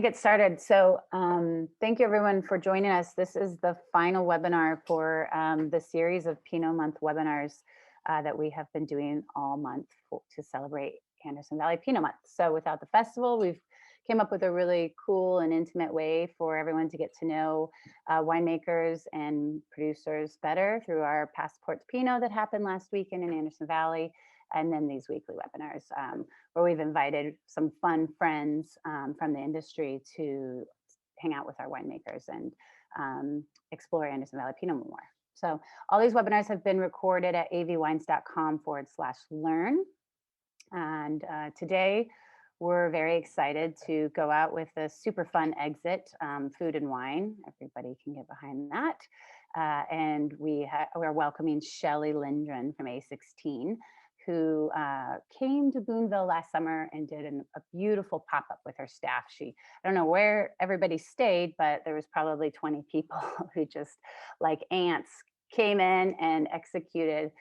Get started. So thank you everyone for joining us. This is the final webinar for the series of Pinot Month webinars that we have been doing all month to celebrate Anderson Valley Pinot Month. So without the festival, we've came up with a really cool and intimate way for everyone to get to know winemakers and producers better through our Passports Pinot that happened last weekend in Anderson Valley, and then these weekly webinars where we've invited some fun friends from the industry to hang out with our winemakers and explore Anderson Valley Pinot Noir. So all these webinars have been recorded at avwines.com/learn. And today we're very excited to go out with a super fun exit, food and wine. Everybody can get behind that. And we're welcoming Shelley Lindgren from A16, who came to Boonville last summer and did a beautiful pop-up with her staff. I don't know where everybody stayed, but there was probably 20 people who just like ants came in and executed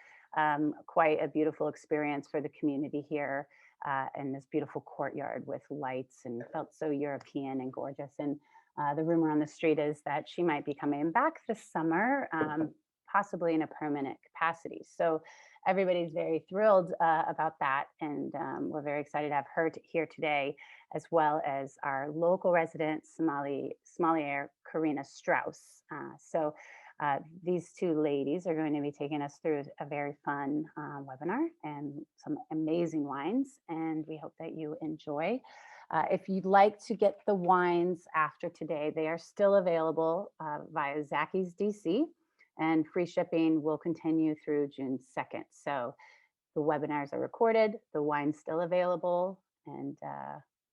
quite a beautiful experience for the community here in this beautiful courtyard with lights, and felt so European and gorgeous. And the rumor on the street is that she might be coming back this summer, possibly in a permanent capacity. So everybody's very thrilled about that. And we're very excited to have her here today, as well as our local resident sommelier, Karina Strauss. These two ladies are going to be taking us through a very fun webinar and some amazing wines, and we hope that you enjoy. If you'd like to get the wines after today, they are still available via Zacky's DC, and free shipping will continue through June 2nd. So the webinars are recorded, the wine's still available, and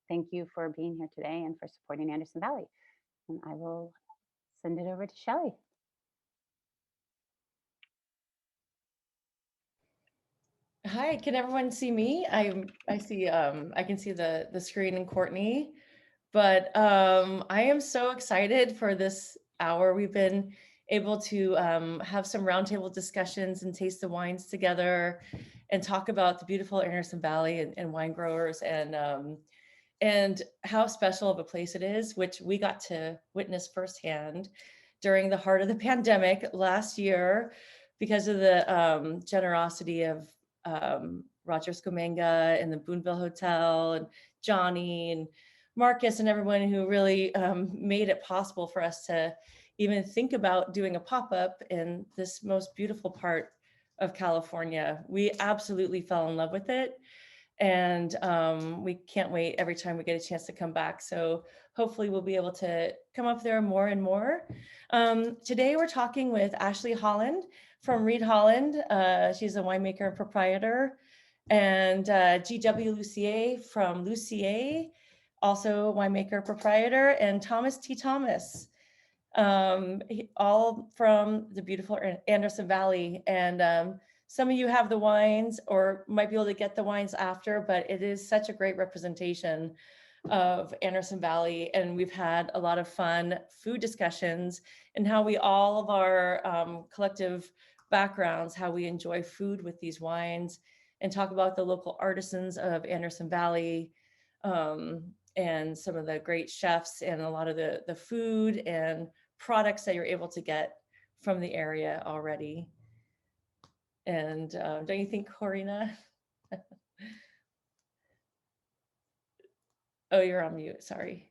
thank you for being here today and for supporting Anderson Valley. And I will send it over to Shelley. Hi, can everyone see me? I see I can see the screen and Courtney, but I am so excited for this hour. We've been able to have some roundtable discussions and taste the wines together and talk about the beautiful Anderson Valley and wine growers, and how special of a place it is, which we got to witness firsthand during the heart of the pandemic last year because of the generosity of Roger Scomenga and the Boonville Hotel and Johnny and Marcus and everyone who really made it possible for us to even think about doing a pop-up in this most beautiful part of California. We absolutely fell in love with it. And we can't wait every time we get a chance to come back. So hopefully we'll be able to come up there more and more. Today we're talking with Ashley Holland from Reed Holland. She's a winemaker and proprietor. And G.W. Lucier from Lucier, also winemaker proprietor, and Thomas T. Thomas, all from the beautiful Anderson Valley. And some of you have the wines or might be able to get the wines after, but it is such a great representation of Anderson Valley. And we've had a lot of fun food discussions and how we all of our collective backgrounds, how we enjoy food with these wines, and talk about the local artisans of Anderson Valley, and some of the great chefs and a lot of the food and products that you're able to get from the area already. And don't you think, Corina? Oh, you're on mute, sorry.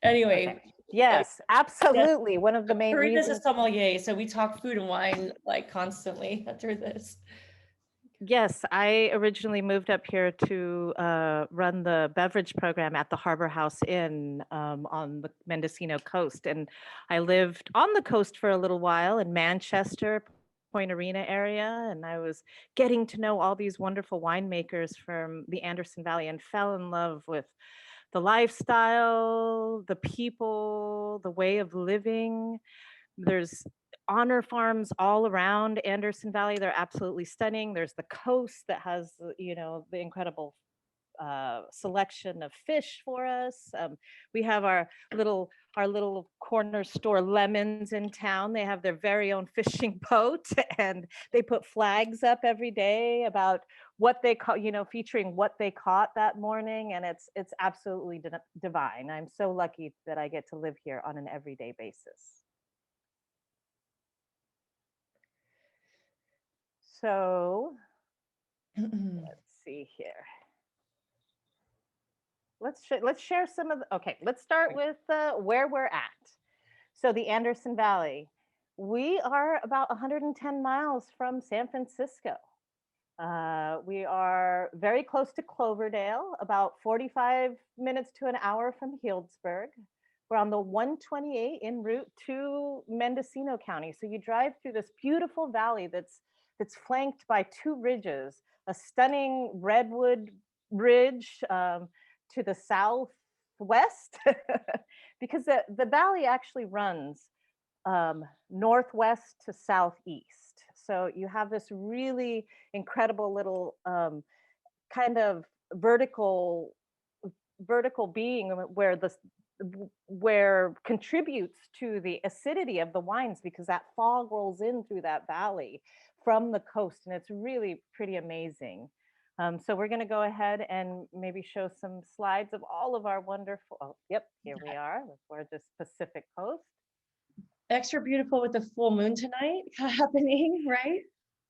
Anyway. Okay. Yes, absolutely. One of the main Corina's reasons. a sommelier, so we talk food and wine like constantly through this. Yes, I originally moved up here to run the beverage program at the Harbor House Inn on the Mendocino coast. And I lived on the coast for a little while in Manchester, Point Arena area. And I was getting to know all these wonderful winemakers from the Anderson Valley and fell in love with the lifestyle, the people, the way of living. There's honor farms all around Anderson Valley. They're absolutely stunning. There's the coast that has, the incredible selection of fish for us. We have our little corner store Lemons in town. They have their very own fishing boat, and they put flags up every day about what they caught, featuring what they caught that morning, and it's absolutely divine. I'm so lucky that I get to live here on an everyday basis. So let's see here. Let's share some of the, okay, let's start with where we're at. So the Anderson Valley, we are about 110 miles from San Francisco. We are very close to Cloverdale, about 45 minutes to an hour from Healdsburg. We're on the 128 en route to Mendocino County. So you drive through this beautiful valley that's flanked by two ridges, a stunning redwood ridge to the southwest, because the valley actually runs northwest to southeast. So you have this really incredible little kind of vertical being where contributes to the acidity of the wines, because that fog rolls in through that valley from the coast, and it's really pretty amazing. So we're going to go ahead and maybe show some slides of all of our wonderful, oh, yep, here we are, the gorgeous Pacific Coast. Extra beautiful with the full moon tonight happening, right?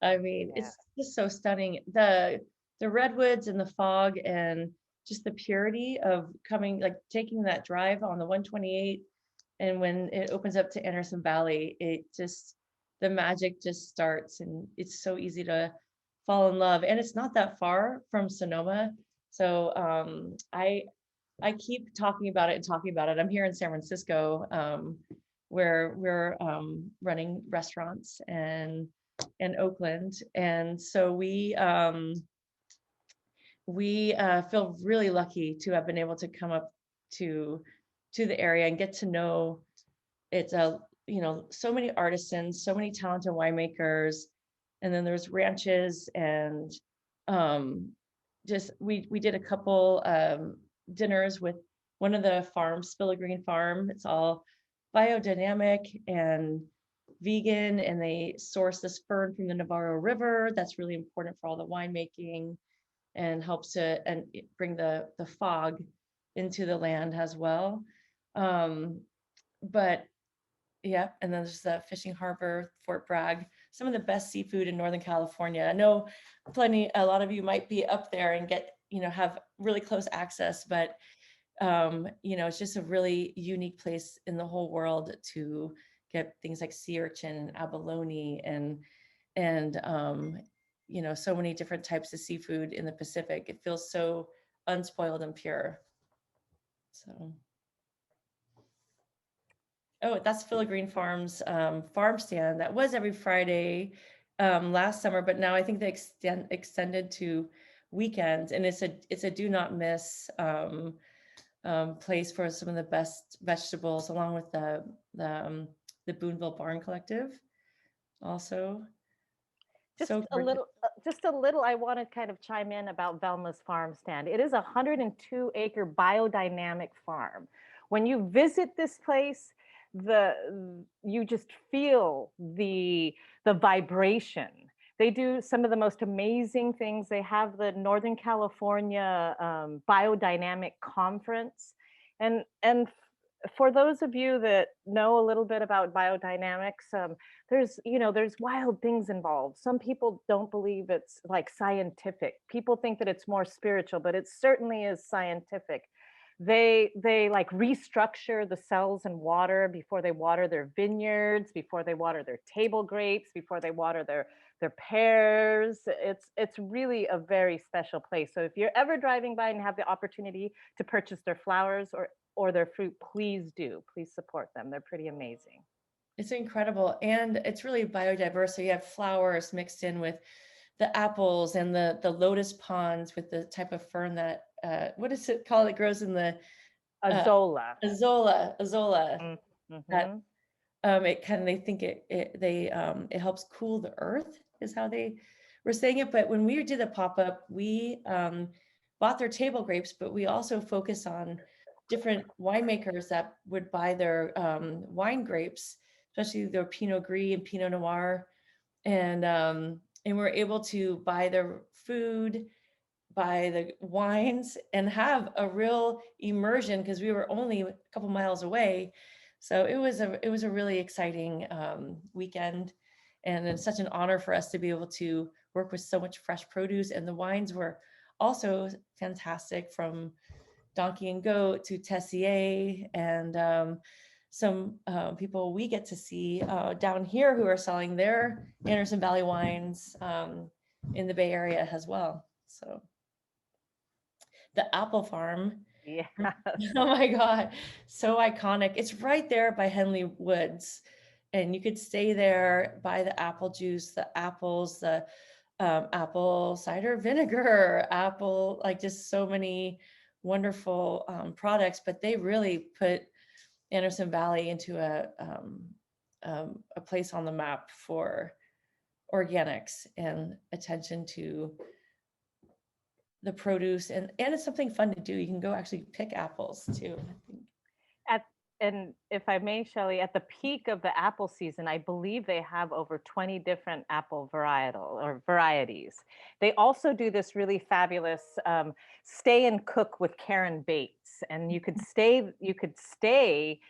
I mean, yeah. It's just so stunning. The redwoods and the fog and just the purity of taking that drive on the 128, and when it opens up to Anderson Valley, the magic just starts, and it's so easy to fall in love. And it's not that far from Sonoma. So I keep talking about it. I'm here in San Francisco, where we're running restaurants and Oakland. And so we feel really lucky to have been able to come up to the area and get to know it's so many artisans, so many talented winemakers, and then there's ranches, and we did a couple dinners with one of the farms, Spill a Green Farm. It's all biodynamic and vegan, and they source this fern from the Navarro River that's really important for all the winemaking, and helps to bring the fog into the land as well. But yeah, and then there's the fishing harbor, Fort Bragg, some of the best seafood in Northern California. I know a lot of you might be up there and have really close access, but it's just a really unique place in the whole world to get things like sea urchin and abalone and so many different types of seafood in the Pacific. It feels so unspoiled and pure. So, oh, that's Phil Green Farms farm stand. That was every Friday last summer, but now I think they extended to weekends, and it's a do not miss place for some of the best vegetables, along with the Boonville Barn Collective also. Just a little, I want to kind of chime in about Velma's farm stand. It is a 102-acre biodynamic farm. When you visit this place, you just feel the vibration. They do some of the most amazing things. They have the Northern California Biodynamic Conference, and for those of you that know a little bit about biodynamics, there's wild things involved. Some people don't believe it's like scientific. People think that it's more spiritual, but it certainly is scientific. They like restructure the cells in water before they water their vineyards, before they water their table grapes, before they water their pears. It's really a very special place. So if you're ever driving by and have the opportunity to purchase their flowers or their fruit, please support them. They're pretty amazing. It's incredible, and it's really biodiverse. So you have flowers mixed in with the apples and the lotus ponds with the type of fern that what is it called? It grows in the Azolla. Azolla. Mm-hmm. That, they think it helps cool the earth, is how they were saying it. But when we did the pop-up, we bought their table grapes, but we also focus on different winemakers that would buy their wine grapes, especially their Pinot Gris and Pinot Noir. And we're able to buy their food, buy the wines, and have a real immersion because we were only a couple miles away. So it was a really exciting weekend, and it's such an honor for us to be able to work with so much fresh produce. And the wines were also fantastic, from Donkey and Goat to Tessier, and some people we get to see down here who are selling their Anderson Valley wines in the Bay Area as well. So the apple farm, Yeah. oh my God, so iconic. It's right there by Henley Woods, and you could stay there, buy the apple juice, the apples, the apple cider vinegar, apple, like just so many wonderful products. But they really put Anderson Valley into a place on the map for organics and attention to the produce, and it's something fun to do. You can go actually pick apples too. And if I may, Shelley, at the peak of the apple season, I believe they have over 20 different apple varieties. They also do this really fabulous stay and cook with Karen Bates, and you could stay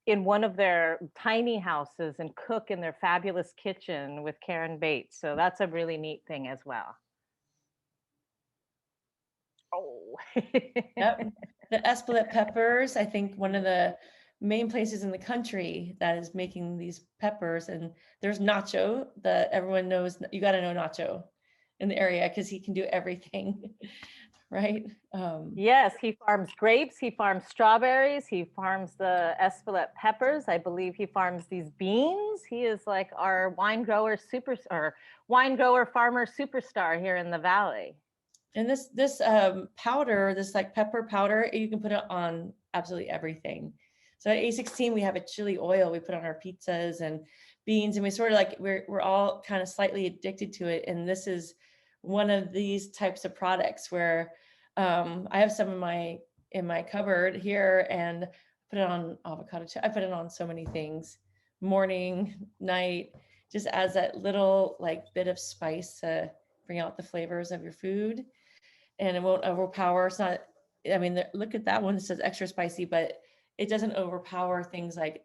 in one of their tiny houses and cook in their fabulous kitchen with Karen Bates. So that's a really neat thing as well. Oh. Yep. The Espelette peppers, I think one of the main places in the country that is making these peppers. And there's Nacho, that everyone knows. You got to know Nacho in the area because he can do everything. Right? Yes, he farms grapes, he farms strawberries, he farms the Espelette peppers. I believe he farms these beans. He is like our wine grower farmer superstar here in the valley. And this powder, this like pepper powder, you can put it on absolutely everything. So at A16, we have a chili oil we put on our pizzas and beans, and we sort of like, we're all kind of slightly addicted to it. And this is one of these types of products where I have some in my cupboard here, and put it on avocado. I put it on so many things, morning, night, just adds that little like bit of spice to bring out the flavors of your food. And it won't overpower. It's not, I mean, look at that one that says extra spicy, but it doesn't overpower things like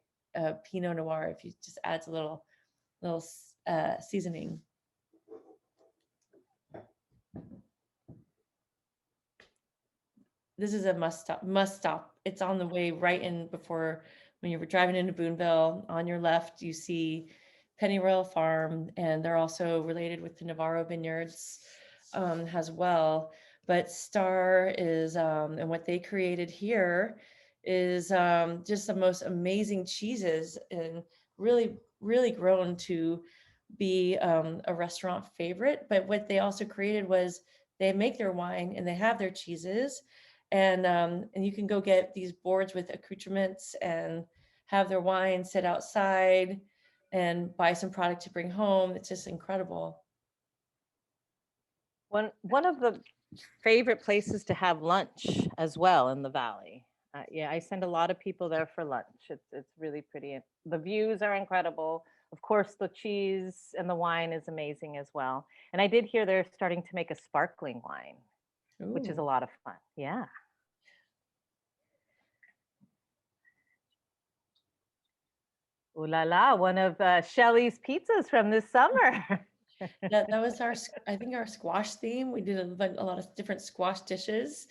Pinot Noir if you just adds a little seasoning. This is a must stop. It's on the way right in before, when you were driving into Boonville, on your left, you see Pennyroyal Farm, and they're also related with the Navarro vineyards as well. But Star is, and what they created here is just the most amazing cheeses, and really, really grown to be a restaurant favorite. But what they also created was they make their wine and they have their cheeses, and you can go get these boards with accoutrements and have their wine sit outside and buy some product to bring home. It's just incredible. One of the favorite places to have lunch as well in the valley. Yeah, I send a lot of people there for lunch. It's really pretty. The views are incredible. Of course, the cheese and the wine is amazing as well. And I did hear they're starting to make a sparkling wine, which is a lot of fun. Yeah. Ooh la la, one of Shelley's pizzas from this summer. That was I think our squash theme. We did a lot of different squash dishes.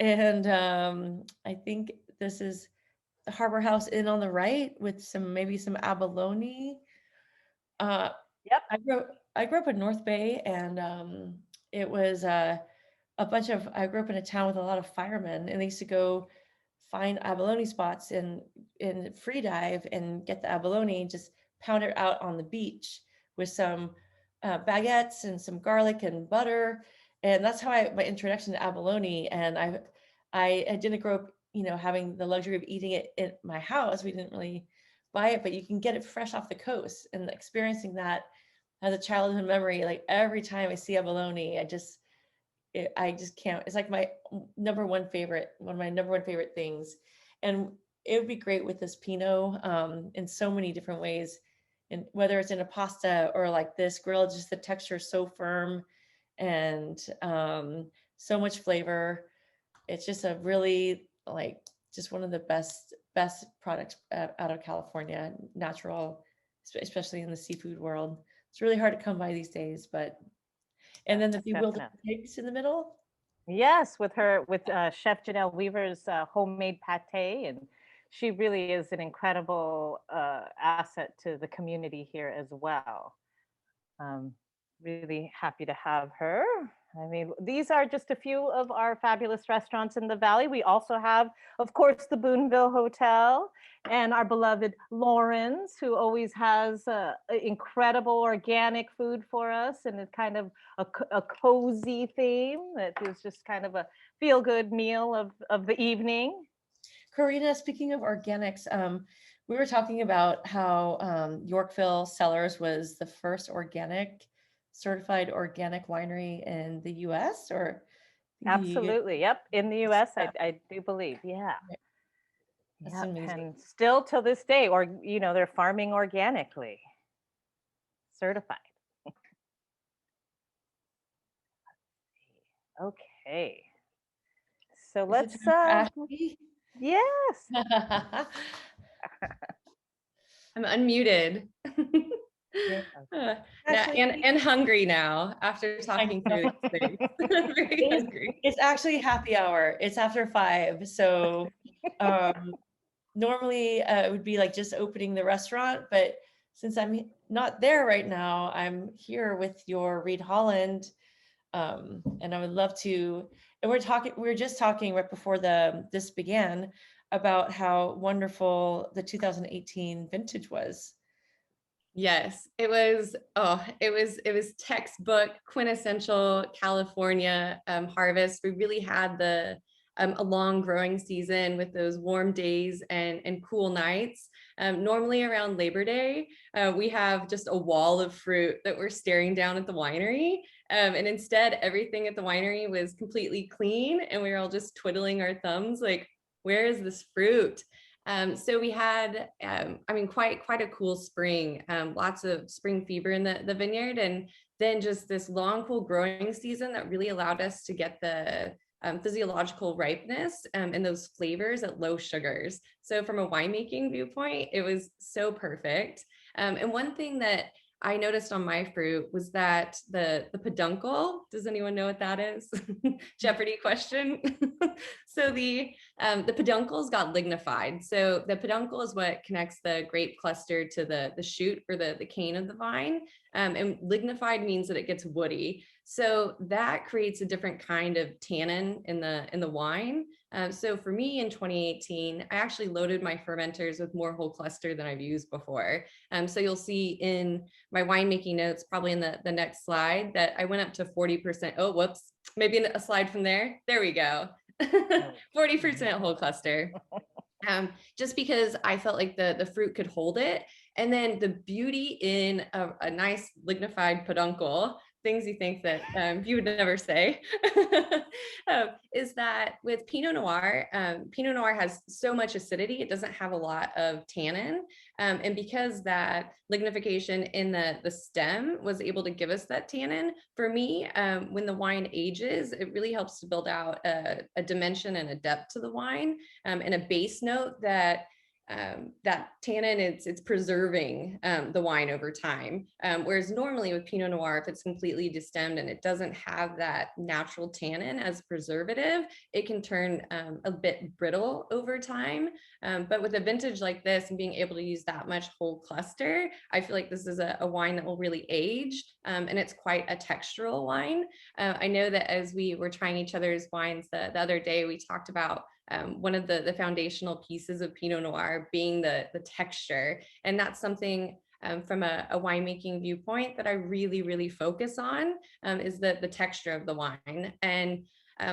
And I think this is the Harbor House Inn on the right with maybe some abalone. Yep. I grew up in North Bay, and it was I grew up in a town with a lot of firemen, and they used to go find abalone spots in free dive and get the abalone and just pound it out on the beach with some baguettes and some garlic and butter. And that's how my introduction to abalone. And I didn't grow up, having the luxury of eating it at my house. We didn't really buy it, but you can get it fresh off the coast. And experiencing that as a childhood memory, like every time I see abalone, I just I just can't, it's like my number one favorite, one of my number one favorite things. And it would be great with this Pinot in so many different ways. And whether it's in a pasta or like this grilled, just the texture is so firm and so much flavor. It's just a really like just one of the best products out of California, natural, especially in the seafood world. It's really hard to come by these days, but and then the bewildered Definitely. pigs in the middle. Yes, with Chef Janelle Weaver's homemade pate, and she really is an incredible asset to the community here as well. Um, really happy to have her. I mean, these are just a few of our fabulous restaurants in the Valley. We also have, of course, the Boonville Hotel and our beloved Lauren's, who always has incredible organic food for us, and it's kind of a cozy theme that is just kind of a feel-good meal of the evening. Karina, speaking of organics, we were talking about how Yorkville Cellars was the first certified organic winery in the US or Absolutely. Yep. In the US, I do believe. Yeah. That's Yep. amazing. And still till this day, or, they're farming organically, certified. Okay. So let's, yes. I'm unmuted. Yeah. And hungry now after talking through these things. Very hungry. It's actually happy hour. It's after 5. So normally it would be like just opening the restaurant, but since I'm not there right now, I'm here with your Reed Holland. And I would love to, and we were just talking right before this began about how wonderful the 2018 vintage was. Yes, it was. Oh, it was textbook quintessential California harvest. We really had a long growing season with those warm days and cool nights. Normally around Labor Day, we have just a wall of fruit that we're staring down at the winery. And instead, everything at the winery was completely clean, and we were all just twiddling our thumbs like, where is this fruit? So we had, quite a cool spring, lots of spring fever in the vineyard, and then just this long, cool growing season that really allowed us to get the physiological ripeness and those flavors at low sugars. So from a winemaking viewpoint, it was so perfect. And one thing that I noticed on my fruit was that the peduncle, does anyone know what that is? Jeopardy question. So the peduncles got lignified. So the peduncle is what connects the grape cluster to the shoot or the cane of the vine. And lignified means that it gets woody. So that creates a different kind of tannin in the wine. So for me in 2018, I actually loaded my fermenters with more whole cluster than I've used before. So you'll see in my winemaking notes, probably in the next slide, that I went up to 40%. Oh, whoops, maybe a slide from there. There we go. 40% whole cluster. Just because I felt like the fruit could hold it. And then the beauty in a nice lignified peduncle, things you think that you would never say, is that with Pinot Noir has so much acidity, it doesn't have a lot of tannin. And because that lignification in the stem was able to give us that tannin, for me, when the wine ages, it really helps to build out a dimension and a depth to the wine, and a base note that tannin, it's preserving the wine over time. Whereas normally with Pinot Noir, if it's completely destemmed and it doesn't have that natural tannin as preservative, it can turn a bit brittle over time. But with a vintage like this and being able to use that much whole cluster, I feel like this is a wine that will really age, and it's quite a textural wine. I know that as we were trying each other's wines the other day, we talked about one of the foundational pieces of Pinot Noir being the texture. And that's something from a winemaking viewpoint that I really, really focus on, is the texture of the wine. And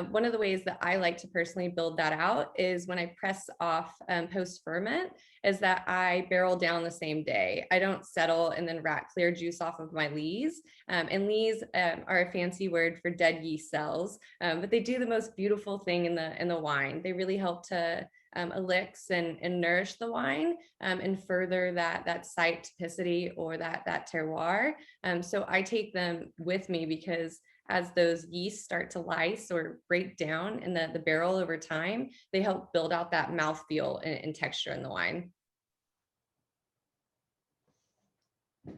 One of the ways that I like to personally build that out is when I press off post ferment, is that I barrel down the same day. I don't settle and then rat clear juice off of my lees. And lees are a fancy word for dead yeast cells, but they do the most beautiful thing in the wine. They really help to elix and nourish the wine and further that site typicity or that terroir. So I take them with me because as those yeasts start to lyse or break down in the barrel over time, they help build out that mouthfeel and texture in the wine.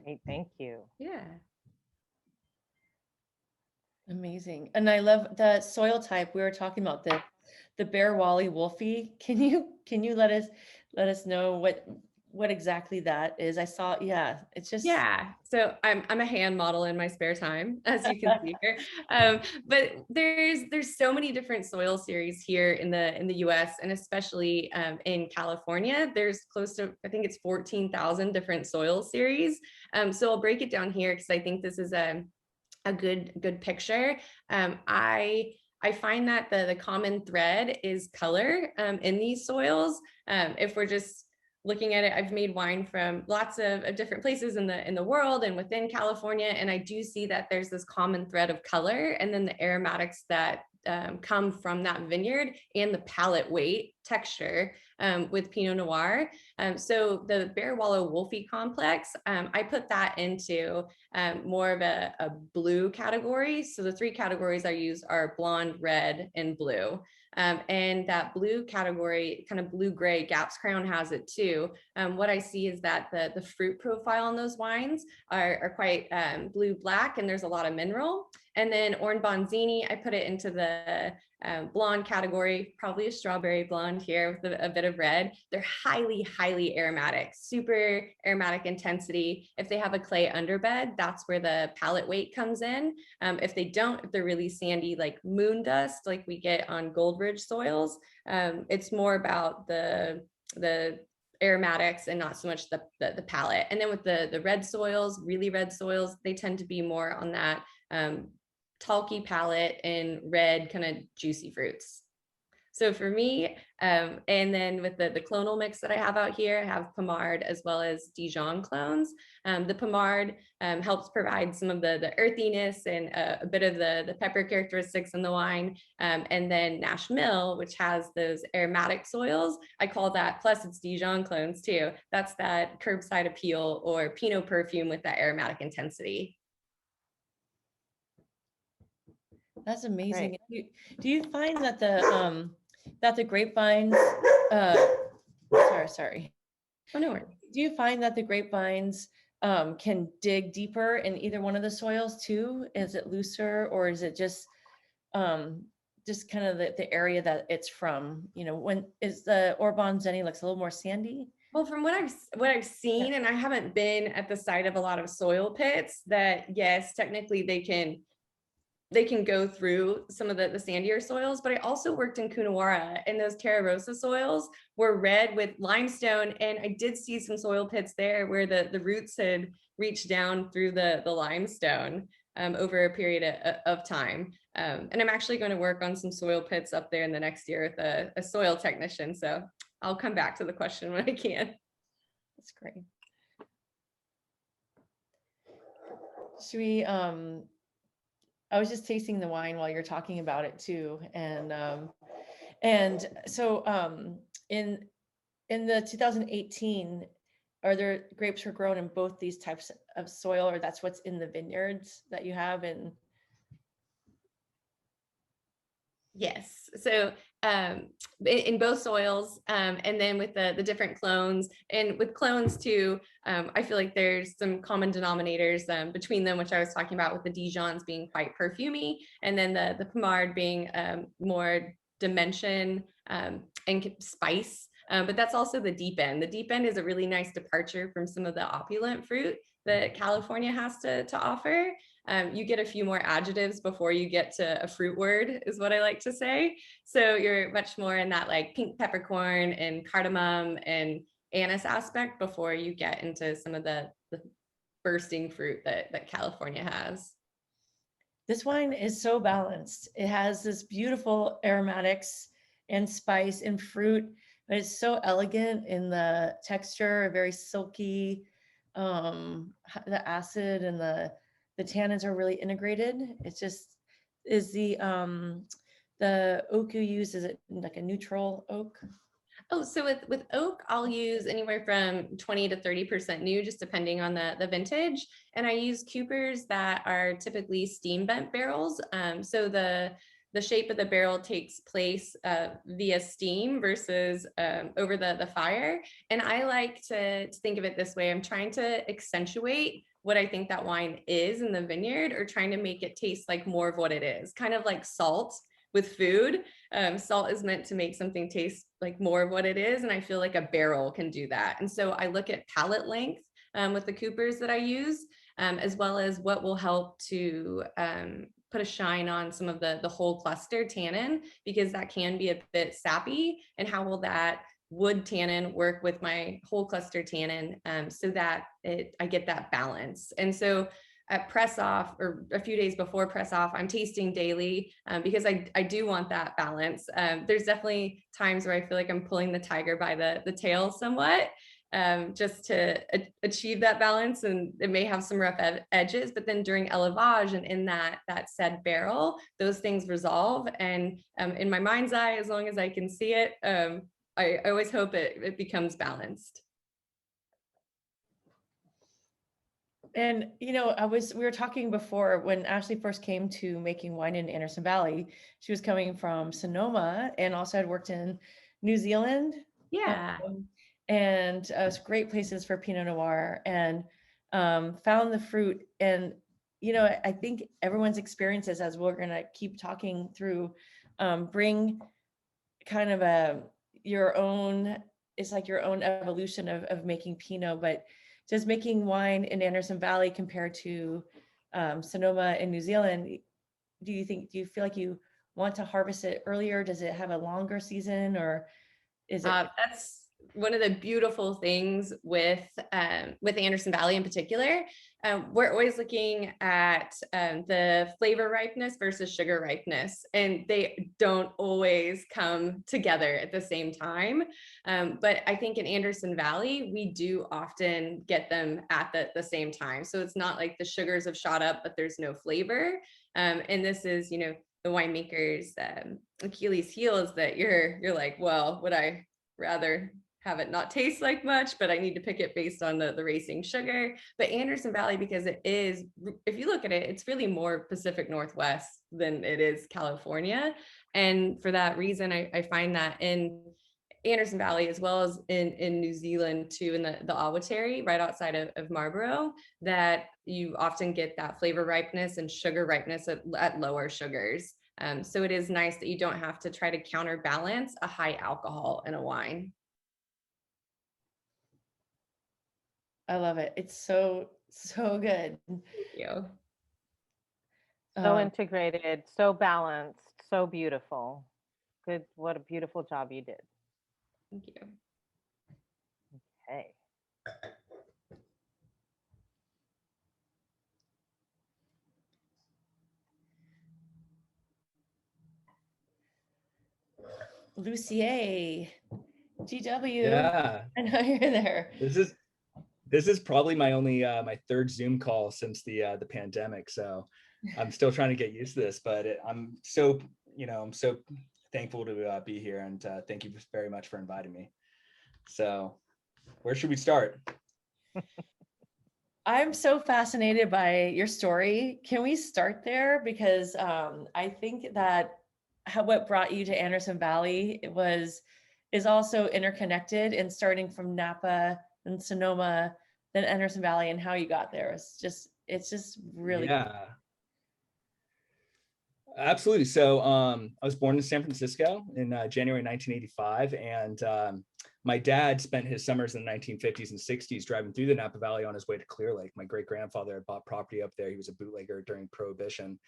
Great, thank you. Yeah. Amazing. And I love the soil type. We were talking about the Bear Wally Wolfie. Can you let us know what exactly that is? I saw, yeah, it's just Yeah, so I'm a hand model in my spare time, as you can see here. But there's so many different soil series here in the U.S. and especially in California. There's close to, I think it's 14,000 different soil series. So I'll break it down here because I think this is a good picture. I find that the common thread is color in these soils. If we're just looking at it, I've made wine from lots of different places in the world and within California, and I do see that there's this common thread of color and then the aromatics that come from that vineyard and the palate weight texture with Pinot Noir. So the Bear Wallow Wolfie complex, I put that into more of a blue category. So the three categories I use are blonde, red, and blue. And that blue category, kind of blue-gray, Gaps Crown has it too. What I see is that the fruit profile on those wines are quite blue-black, and there's a lot of mineral. And then Orn Bonzini, I put it into the blonde category, probably a strawberry blonde here with a bit of red. They're highly, highly aromatic, super aromatic intensity. If they have a clay underbed, that's where the palate weight comes in. If they don't, if they're really sandy, like moon dust, like we get on Gold Ridge soils, it's more about the aromatics and not so much the palate. And then with the red soils, really red soils, they tend to be more on that talky palate and red kind of juicy fruits. So for me, and then with the clonal mix that I have out here, I have Pommard as well as Dijon clones. The Pommard helps provide some of the earthiness and a bit of the pepper characteristics in the wine. And then Nash Mill, which has those aromatic soils, I call that, plus it's Dijon clones too. That's that curbside appeal or Pinot perfume with that aromatic intensity. That's amazing. Do you find that the grapevines, sorry. Oh, no worries. Do you find that the grapevines can dig deeper in either one of the soils too? Is it looser, or is it just kind of the area that it's from? You know, when is the Bonzini looks a little more sandy? Well, from what I've seen, and I haven't been at the site of a lot of soil pits, that yes, technically they can go through some of the sandier soils, but I also worked in Coonawarra, and those Terra Rosa soils were red with limestone. And I did see some soil pits there where the roots had reached down through the limestone over a period of time. And I'm actually going to work on some soil pits up there in the next year with a soil technician. So I'll come back to the question when I can. That's great. Should we, I was just tasting the wine while you're talking about it too. And so in the 2018, are there grapes were grown in both these types of soil, or that's what's in the vineyards that you have? And yes, so in both soils, and then with the different clones, and with clones too, I feel like there's some common denominators between them, which I was talking about with the Dijons being quite perfumey, and then the Pommard being more dimension and spice. But that's also the deep end. The deep end is a really nice departure from some of the opulent fruit that California has to offer. You get a few more adjectives before you get to a fruit word, is what I like to say. So you're much more in that like pink peppercorn and cardamom and anise aspect before you get into some of the bursting fruit that California has. this wine is so balanced. It has this beautiful aromatics and spice and fruit, but it's so elegant in the texture, very silky. The acid and the tannins are really integrated. It's just, is the oak you use, is it like a neutral oak? Oh, so with oak, I'll use anywhere from 20 to 30% new, just depending on the vintage. And I use coopers that are typically steam bent barrels. So the shape of the barrel takes place via steam versus over the fire. And I like to think of it this way. I'm trying to accentuate what I think that wine is in the vineyard, or trying to make it taste like more of what it is, kind of like salt with food. Salt is meant to make something taste like more of what it is. And I feel like a barrel can do that. And so I look at palate length with the coopers that I use, as well as what will help to put a shine on some of the whole cluster tannin, because that can be a bit sappy. And how will that wood tannin work with my whole cluster tannin, so that I get that balance. And so at press off, or a few days before press off, I'm tasting daily, because I do want that balance. There's definitely times where I feel like I'm pulling the tiger by the tail somewhat, just to achieve that balance. And it may have some rough edges, but then during élevage and in that said barrel, those things resolve. And in my mind's eye, as long as I can see it, I always hope it becomes balanced. And, we were talking before, when Ashley first came to making wine in Anderson Valley, she was coming from Sonoma and also had worked in New Zealand. Yeah. And it's great places for Pinot Noir, and found the fruit. And, I think everyone's experiences, as we're going to keep talking through, bring kind of your own, it's like your own evolution of making Pinot, but just making wine in Anderson Valley compared to Sonoma in New Zealand. Do you feel like you want to harvest it earlier? Does it have a longer season, or is it? That's one of the beautiful things with Anderson Valley in particular. We're always looking at the flavor ripeness versus sugar ripeness, and they don't always come together at the same time. But I think in Anderson Valley, we do often get them at the same time. So it's not like the sugars have shot up, but there's no flavor. And this is, the winemaker's Achilles heel, is that you're like, well, would I rather have it not taste like much, but I need to pick it based on the racing sugar. But Anderson Valley, because it is, if you look at it, it's really more Pacific Northwest than it is California. And for that reason, I find that in Anderson Valley, as well as in New Zealand too, in the Awatiri, right outside of Marlborough, that you often get that flavor ripeness and sugar ripeness at lower sugars. So it is nice that you don't have to try to counterbalance a high alcohol in a wine. I love it. It's so good. Thank you. So integrated, so balanced, so beautiful. Good. What a beautiful job you did. Thank you. Okay. Lucier, GW. Yeah, I know you're there. this is probably my only my third Zoom call since the pandemic, so I'm still trying to get used to this. But I'm so thankful to be here, and thank you very much for inviting me. So, where should we start? I'm so fascinated by your story. Can we start there? Because I think that what brought you to Anderson Valley is also interconnected, and starting from Napa and Sonoma, then Anderson Valley, and how you got there. It's just really cool. Absolutely. So I was born in San Francisco in January 1985, and my dad spent his summers in the 1950s and 60s driving through the Napa Valley on his way to Clear Lake. My great-grandfather had bought property up there. He was a bootlegger during Prohibition.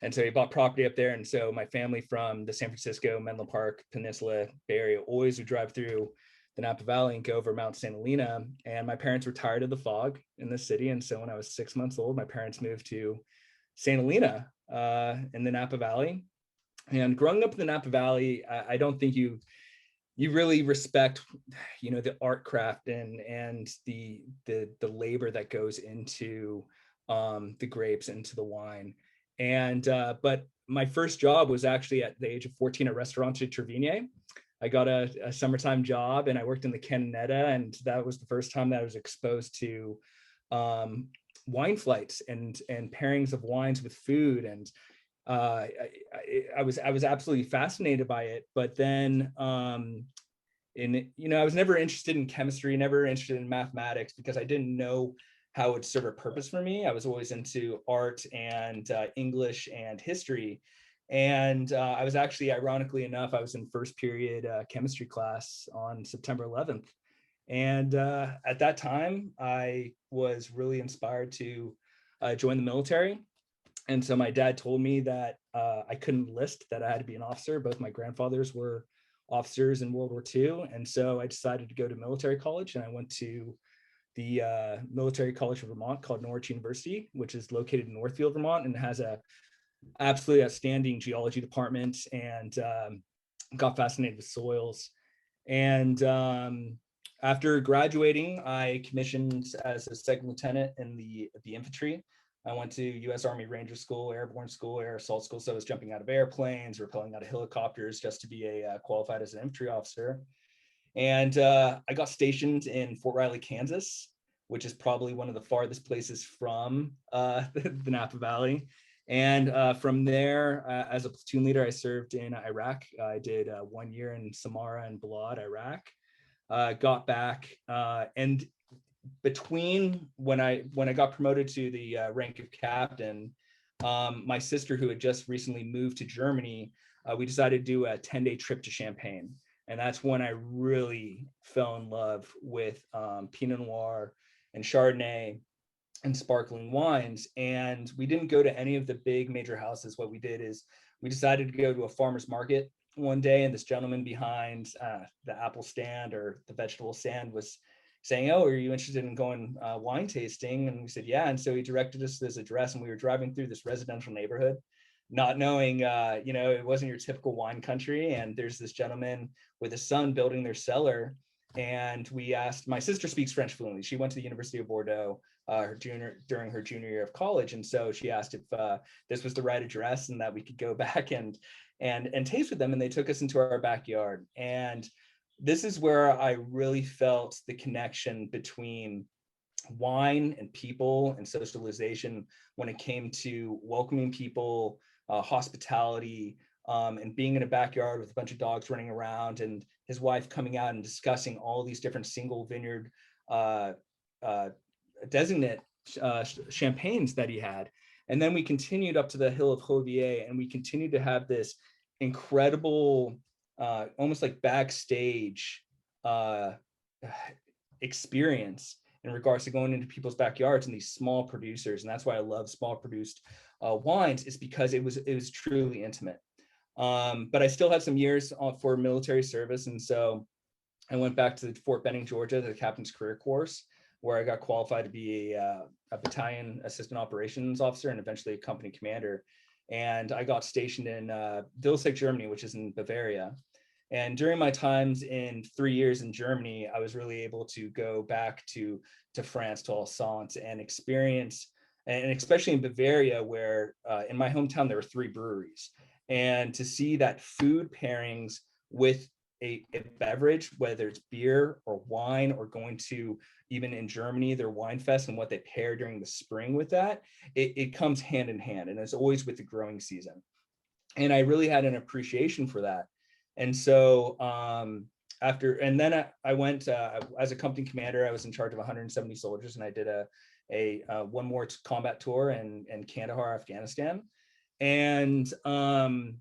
And so he bought property up there. And so my family from the San Francisco, Menlo Park, Peninsula, Bay Area always would drive through the Napa Valley and go over Mount St. Helena. And my parents were tired of the fog in the city. And so when I was 6 months old, my parents moved to St. Helena in the Napa Valley. And growing up in the Napa Valley, I don't think you really respect, the art craft and the labor that goes into the grapes, into the wine. And but my first job was actually at the age of 14 at Restaurant de Trevigny. I got a summertime job and I worked in the Canonetta, and that was the first time that I was exposed to wine flights and pairings of wines with food. And I was absolutely fascinated by it. But then I was never interested in chemistry, never interested in mathematics, because I didn't know how it would serve a purpose for me. I was always into art and English and history. And I was actually, ironically enough, I was in first period chemistry class on September 11th. And at that time, I was really inspired to join the military. And so my dad told me that I couldn't enlist, that I had to be an officer. Both my grandfathers were officers in World War II. And so I decided to go to military college, and I went to the Military College of Vermont, called Norwich University, which is located in Northfield, Vermont, and has a absolutely outstanding geology department, and got fascinated with soils. And after graduating, I commissioned as a second lieutenant in the infantry. I went to U.S. Army Ranger School, Airborne School, Air Assault School. So I was jumping out of airplanes, rappelling out of helicopters, just to be qualified as an infantry officer. And I got stationed in Fort Riley, Kansas, which is probably one of the farthest places from the Napa Valley. And from there, as a platoon leader, I served in Iraq. I did 1 year in Samarra and Balad, Iraq. Got back, and between when I got promoted to the rank of captain, my sister, who had just recently moved to Germany, we decided to do a 10-day trip to Champagne. And that's when I really fell in love with Pinot Noir and Chardonnay and sparkling wines. And we didn't go to any of the big major houses. What we did is we decided to go to a farmer's market one day, and this gentleman behind the apple stand or the vegetable stand was saying, "Oh, are you interested in going wine tasting?" And we said, "Yeah." And so he directed us to this address, and we were driving through this residential neighborhood, not knowing, it wasn't your typical wine country. And there's this gentleman with his son building their cellar. And we asked, my sister speaks French fluently. She went to the University of Bordeaux during her junior year of college. And so she asked if this was the right address and that we could go back and taste with them. And they took us into our backyard. And this is where I really felt the connection between wine and people and socialization when it came to welcoming people, hospitality, and being in a backyard with a bunch of dogs running around, and his wife coming out and discussing all these different single vineyard designate champagnes that he had. And then we continued up to the hill of Jovier, and we continued to have this incredible, almost like backstage experience in regards to going into people's backyards and these small producers. And that's why I love small produced wines, is because it was truly intimate. But I still had some years for military service. And so I went back to Fort Benning, Georgia, the captain's career course, where I got qualified to be a battalion assistant operations officer and eventually a company commander. And I got stationed in Vilseck, Germany, which is in Bavaria. And during my times in 3 years in Germany, I was really able to go back to France, to Alsace, and experience, and especially in Bavaria, where in my hometown, there were 3 breweries. And to see that food pairings with a beverage, whether it's beer or wine, or going to, even in Germany, their wine fest and what they pair during the spring with that, it comes hand in hand. And it's always with the growing season. And I really had an appreciation for that. And so then I went as a company commander. I was in charge of 170 soldiers, and I did a one more combat tour in Kandahar, Afghanistan. And when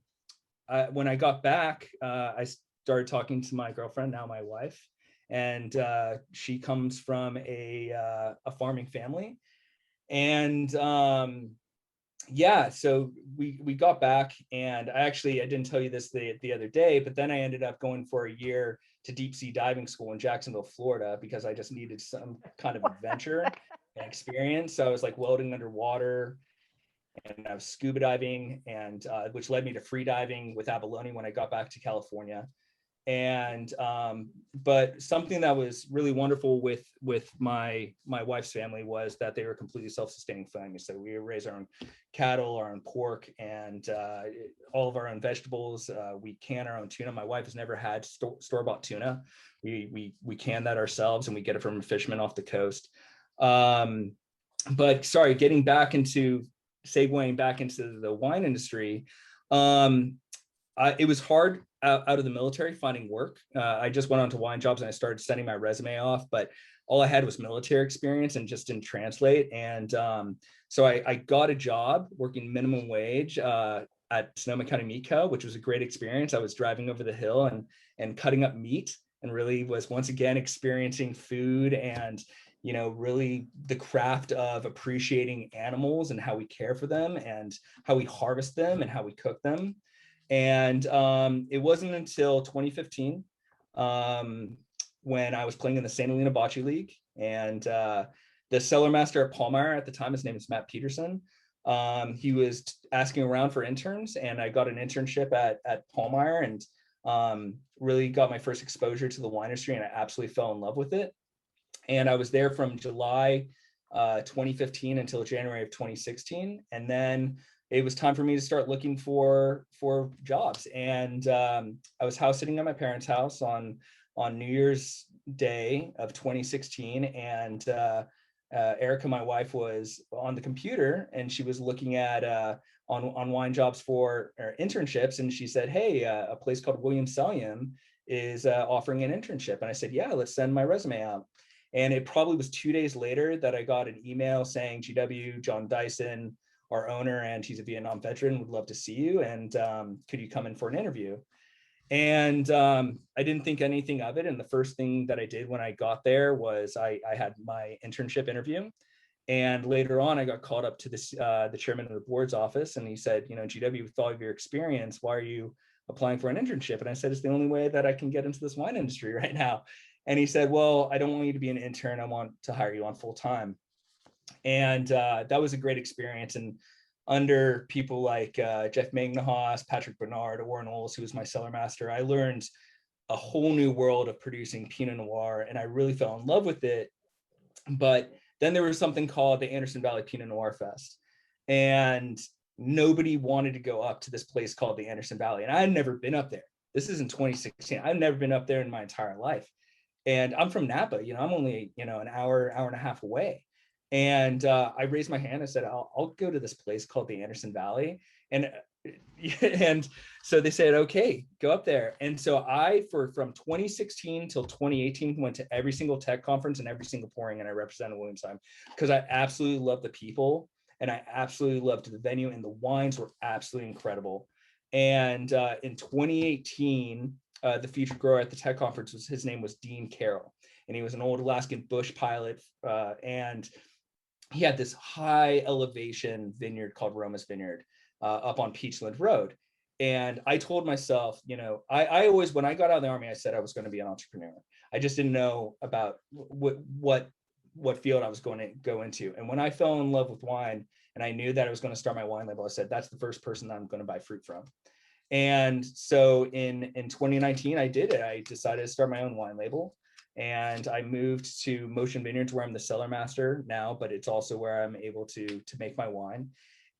I got back, I started talking to my girlfriend, now my wife, and she comes from a farming family. And so we got back, and I didn't tell you this the other day, but then I ended up going for a year to deep sea diving school in Jacksonville, Florida, because I just needed some kind of adventure and experience. So I was like welding underwater, and I was scuba diving, and which led me to free diving with abalone when I got back to California. And but something that was really wonderful with my wife's family was that they were completely self-sustaining family. So we raise our own cattle, our own pork, and all of our own vegetables. We can our own tuna. My wife has never had store-bought tuna. We can that ourselves, and we get it from a fisherman off the coast. But sorry, segueing back into the wine industry. It was hard out of the military finding work. I just went on to wine jobs and I started sending my resume off, but all I had was military experience and just didn't translate. And so I got a job working minimum wage at Sonoma County Meat Co., which was a great experience. I was driving over the hill and cutting up meat, and really was once again experiencing food and, you know, really the craft of appreciating animals and how we care for them and how we harvest them and how we cook them. And it wasn't until 2015 when I was playing in the Santa Elena Bocce League, and the cellar master at Pairings at the time, his name is Matt Peterson. He was asking around for interns, and I got an internship at Pairings, and really got my first exposure to the wine industry, and I absolutely fell in love with it. And I was there from July 2015 until January of 2016, and then it was time for me to start looking for jobs. And I was house sitting at my parents' house on New Year's Day of 2016, and Erica, my wife, was on the computer, and she was looking at on wine jobs for internships, and she said, "Hey, a place called William Sellium is offering an internship." And I said, "Yeah, let's send my resume out." And it probably was 2 days later that I got an email saying, "GW, John Dyson, our owner, and he's a Vietnam veteran, would love to see you, and could you come in for an interview?" And I didn't think anything of it. And the first thing that I did when I got there was I had my internship interview. And later on, I got called up to the chairman of the board's office, and he said, "You know, GW, with all of your experience, why are you applying for an internship?" And I said, "It's the only way that I can get into this wine industry right now." And he said, "Well, I don't want you to be an intern. I want to hire you on full time." And that was a great experience. And under people like Jeff Magnahaus, Patrick Bernard, Warren Oles, who was my cellar master, I learned a whole new world of producing Pinot Noir, and I really fell in love with it. But then there was something called the Anderson Valley Pinot Noir Fest, and nobody wanted to go up to this place called the Anderson Valley, and I had never been up there. This is in 2016. I've never been up there in my entire life, and I'm from Napa. You know, I'm only an hour and a half away. And I raised my hand. I said, I'll go to this place called the Anderson Valley. And so they said, "Okay, go up there." And so from 2016 till 2018, went to every single tech conference and every single pouring, and I represented Williamstown because I absolutely loved the people, and I absolutely loved the venue, and the wines were absolutely incredible. And in 2018, the featured grower at the tech conference his name was Dean Carroll, and he was an old Alaskan bush pilot, and he had this high elevation vineyard called Roma's Vineyard up on Peachland Road. And I told myself, you know, I always, when I got out of the Army, I said I was going to be an entrepreneur. I just didn't know about what field I was going to go into. And when I fell in love with wine and I knew that I was going to start my wine label, I said, that's the first person that I'm going to buy fruit from. And so in 2019, I did it. I decided to start my own wine label. And I moved to Motion Vineyards, where I'm the cellar master now, but it's also where I'm able to make my wine.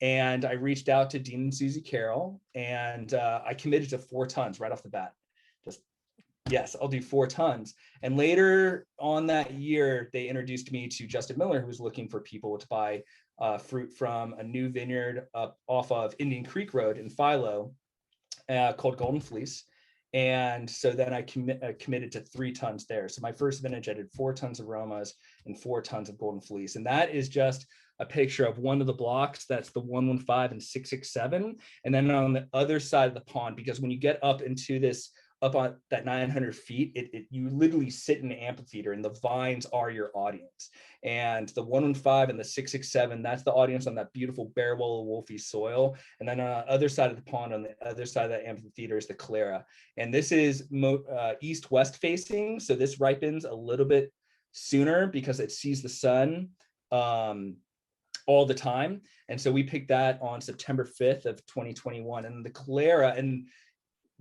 And I reached out to Dean and Susie Carroll, and I committed to 4 tons right off the bat. Just, yes, I'll do 4 tons. And later on that year, they introduced me to Justin Miller, who was looking for people to buy fruit from a new vineyard up off of Indian Creek Road in Philo called Golden Fleece. And so then I committed to 3 tons there. So my first vintage, I did 4 tons of Romas and 4 tons of Golden Fleece. And that is just a picture of one of the blocks. That's the 115 and 667. And then on the other side of the pond, because when you get up into this, up on that 900 feet, you literally sit in an amphitheater, and the vines are your audience. And the 115 and the 667, that's the audience on that beautiful Barewalla Wolfie soil. And then on the other side of the pond, on the other side of that amphitheater, is the Clara. And this is east-west facing, so this ripens a little bit sooner because it sees the sun all the time. And so we picked that on September 5th of 2021. And the Calera, and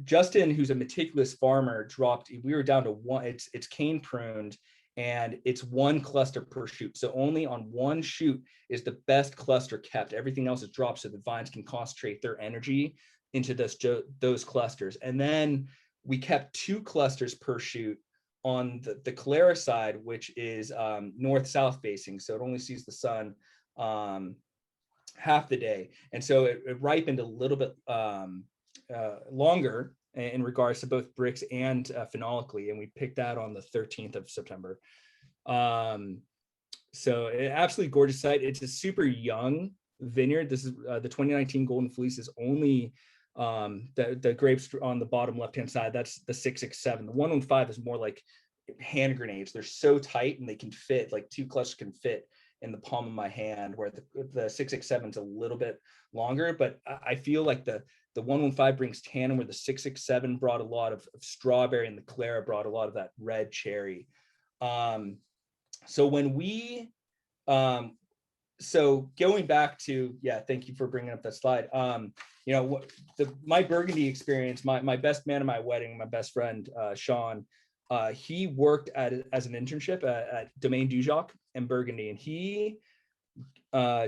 Justin, who's a meticulous farmer, we were down to one, it's cane pruned, and it's one cluster per shoot. So only on one shoot is the best cluster kept. Everything else is dropped so the vines can concentrate their energy into those clusters. And then we kept 2 clusters per shoot on the Calera side, which is north-south facing. So it only sees the sun half the day. And so it ripened a little bit longer in regards to both bricks and phenolically, and we picked that on the 13th of September. So an absolutely gorgeous site. It's a super young vineyard. This is the 2019 Golden Fleece is only the grapes on the bottom left-hand side. That's the 667. The 115 is more like hand grenades. They're so tight and they can fit, like 2 clusters can fit in the palm of my hand, where the 667 is a little bit longer. But I feel like the 115 brings tannin, where the 667 brought a lot of strawberry, and the Calera brought a lot of that red cherry. So when we, so going back to, yeah, thank you for bringing up that slide. You know, my Burgundy experience, my best man at my wedding, my best friend, Sean, he worked as an internship at Domaine Dujac in Burgundy, and he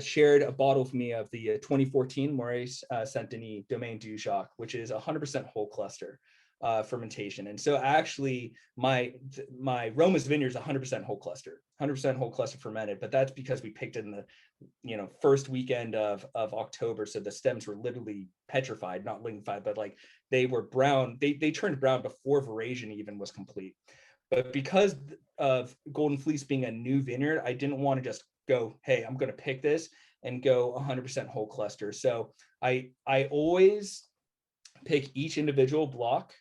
shared a bottle with me of the 2014 Maurice Saint-Denis Domaine Dujac, which is 100% whole cluster fermentation. And so actually my Roma's vineyard is 100% whole cluster fermented, but that's because we picked it in the, you know, first weekend of October. So the stems were literally petrified, not lignified, but like they were brown. They turned brown before veraison even was complete. But because of Golden Fleece being a new vineyard, I didn't want to just go, hey, I'm going to pick this and go 100% whole cluster. So I always pick each individual block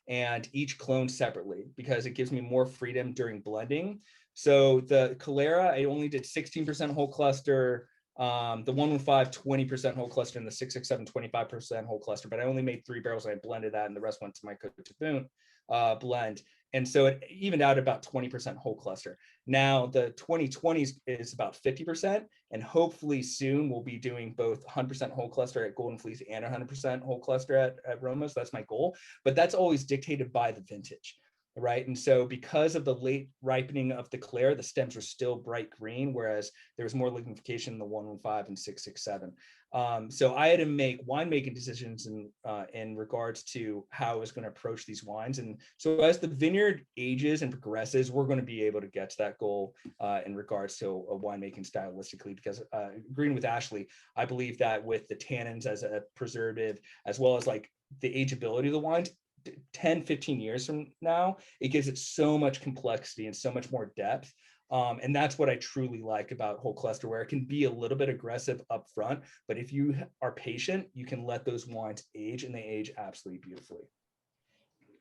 and each clone separately, because it gives me more freedom during blending. So the Calera, I only did 16% whole cluster, the 115, 20% whole cluster, and the 667, 25% whole cluster. But I only made 3 barrels and I blended that, and the rest went to my Cote de Boon blend. And so it evened out about 20% whole cluster. Now the 2020s is about 50%, and hopefully soon we'll be doing both 100% whole cluster at Golden Fleece and 100% whole cluster at Roma. So that's my goal, but that's always dictated by the vintage, right? And so because of the late ripening of the Calera, the stems were still bright green, whereas there was more lignification in the 115 and 667. So I had to make winemaking decisions in regards to how I was going to approach these wines. And so as the vineyard ages and progresses, we're going to be able to get to that goal in regards to a winemaking stylistically, because agreeing with Ashley, I believe that with the tannins as a preservative, as well as like the ageability of the wines, 10, 15 years from now, it gives it so much complexity and so much more depth. And that's what I truly like about whole cluster, where it can be a little bit aggressive up front, but if you are patient, you can let those wines age, and they age absolutely beautifully.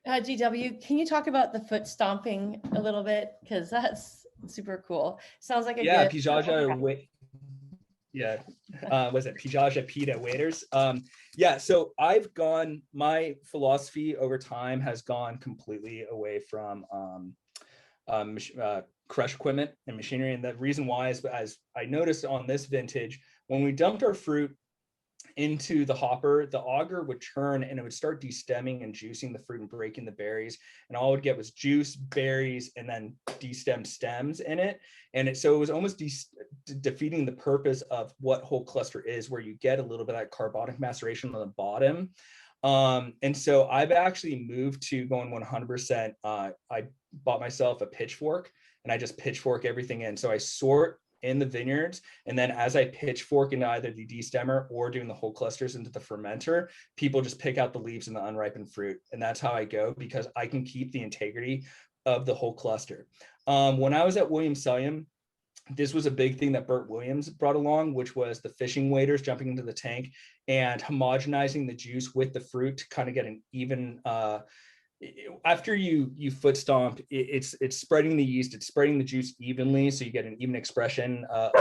GW, can you talk about the foot stomping a little bit? Because that's super cool. Sounds like a good... Yeah, was it Pijaja Pita waiters? Yeah, so my philosophy over time has gone completely away from crush equipment and machinery. And the reason why is, as I noticed on this vintage, when we dumped our fruit into the hopper, the auger would turn and it would start destemming and juicing the fruit and breaking the berries. And all I would get was juice, berries, and then destemmed stems in it. And so it was almost defeating the purpose of what whole cluster is, where you get a little bit of that carbonic maceration on the bottom. And so I've actually moved to going 100%. I bought myself a pitchfork, and I just pitchfork everything in. So I sort in the vineyards, and then as I pitchfork into either the destemmer or doing the whole clusters into the fermenter, people just pick out the leaves and the unripened fruit. And that's how I go, because I can keep the integrity of the whole cluster. When I was at Williams-Sonoma, this was a big thing that Bert Williams brought along, which was the fishing waders jumping into the tank and homogenizing the juice with the fruit to kind of get an even, after you foot stomp, it's spreading the yeast, it's spreading the juice evenly, so you get an even expression of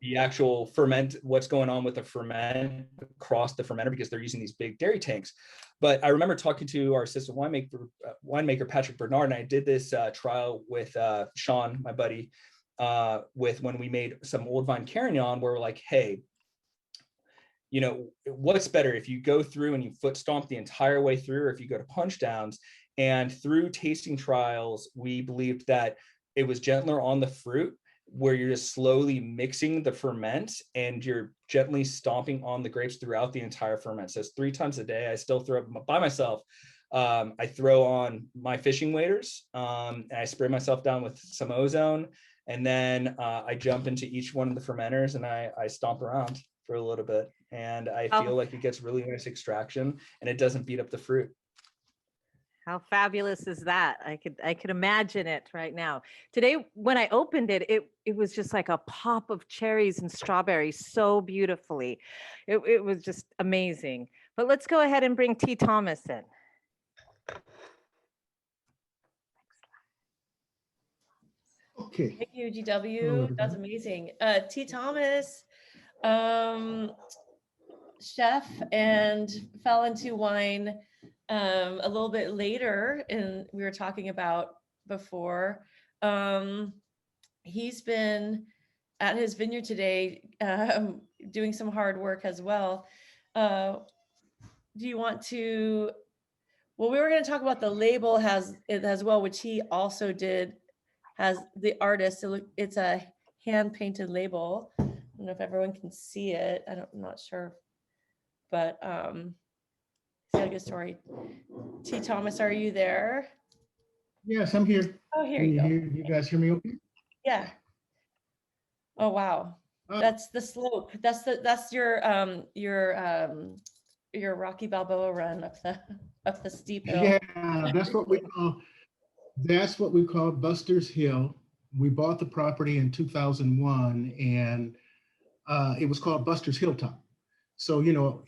the actual ferment, what's going on with the ferment across the fermenter, because they're using these big dairy tanks. But I remember talking to our assistant winemaker Patrick Bernard, and I did this trial with Sean, my buddy, with when we made some old vine Carignan, where we're like, hey, you know, what's better if you go through and you foot stomp the entire way through, or if you go to punch downs? And through tasting trials, we believed that it was gentler on the fruit, where you're just slowly mixing the ferment and you're gently stomping on the grapes throughout the entire ferment. So it's 3 times a day. I still throw up by myself. I throw on my fishing waders, and I spray myself down with some ozone. And then I jump into each one of the fermenters and I stomp around for a little bit. And I feel like it gets really nice extraction and it doesn't beat up the fruit. How fabulous is that? I could imagine it right now. Today, when I opened it, it was just like a pop of cherries and strawberries so beautifully. It was just amazing. But let's go ahead and bring T. Thomas in. Okay. Thank you, GW. That's amazing. T. Thomas, chef, and fell into wine a little bit later, and we were talking about before. He's been at his vineyard today, doing some hard work as well. Do you want to? Well, we were going to talk about the label has it as well, which he also did. Has the artist? It's a hand painted label. I don't know if everyone can see it. I'm not sure, but it's got a good story. T. Thomas, are you there? Yes, I'm here. Oh, here Can you go. you guys hear me okay? Yeah. Oh wow, that's the slope. That's your Rocky Balboa run up the steep hill. Yeah, that's what we call Buster's Hill. We bought the property in 2001, and it was called Buster's Hilltop. So, you know,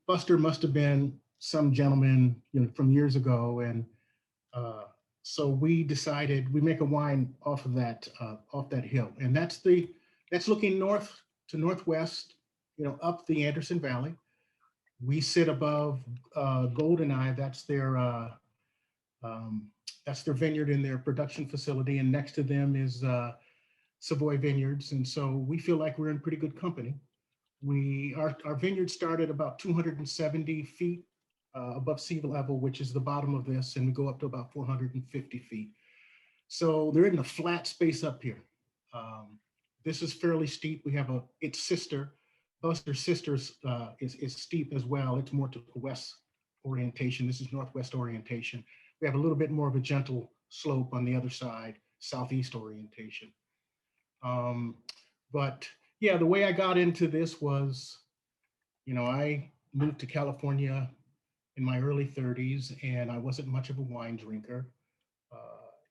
Buster must have been some gentleman, you know, from years ago, and so we decided we make a wine off that hill, and that's looking north to northwest, you know, up the Anderson Valley. We sit above Goldeneye. That's their vineyard in their production facility, and next to them is Savoy Vineyards, and so we feel like we're in pretty good company. Our vineyard started about 270 feet above sea level, which is the bottom of this, and we go up to about 450 feet. So they're in a flat space up here. This is fairly steep. We have its sister, Buster's Sisters, is steep as well. It's more to the west orientation. This is northwest orientation. We have a little bit more of a gentle slope on the other side, southeast orientation. But yeah, the way I got into this was, you know, I moved to California in my early 30s, and I wasn't much of a wine drinker.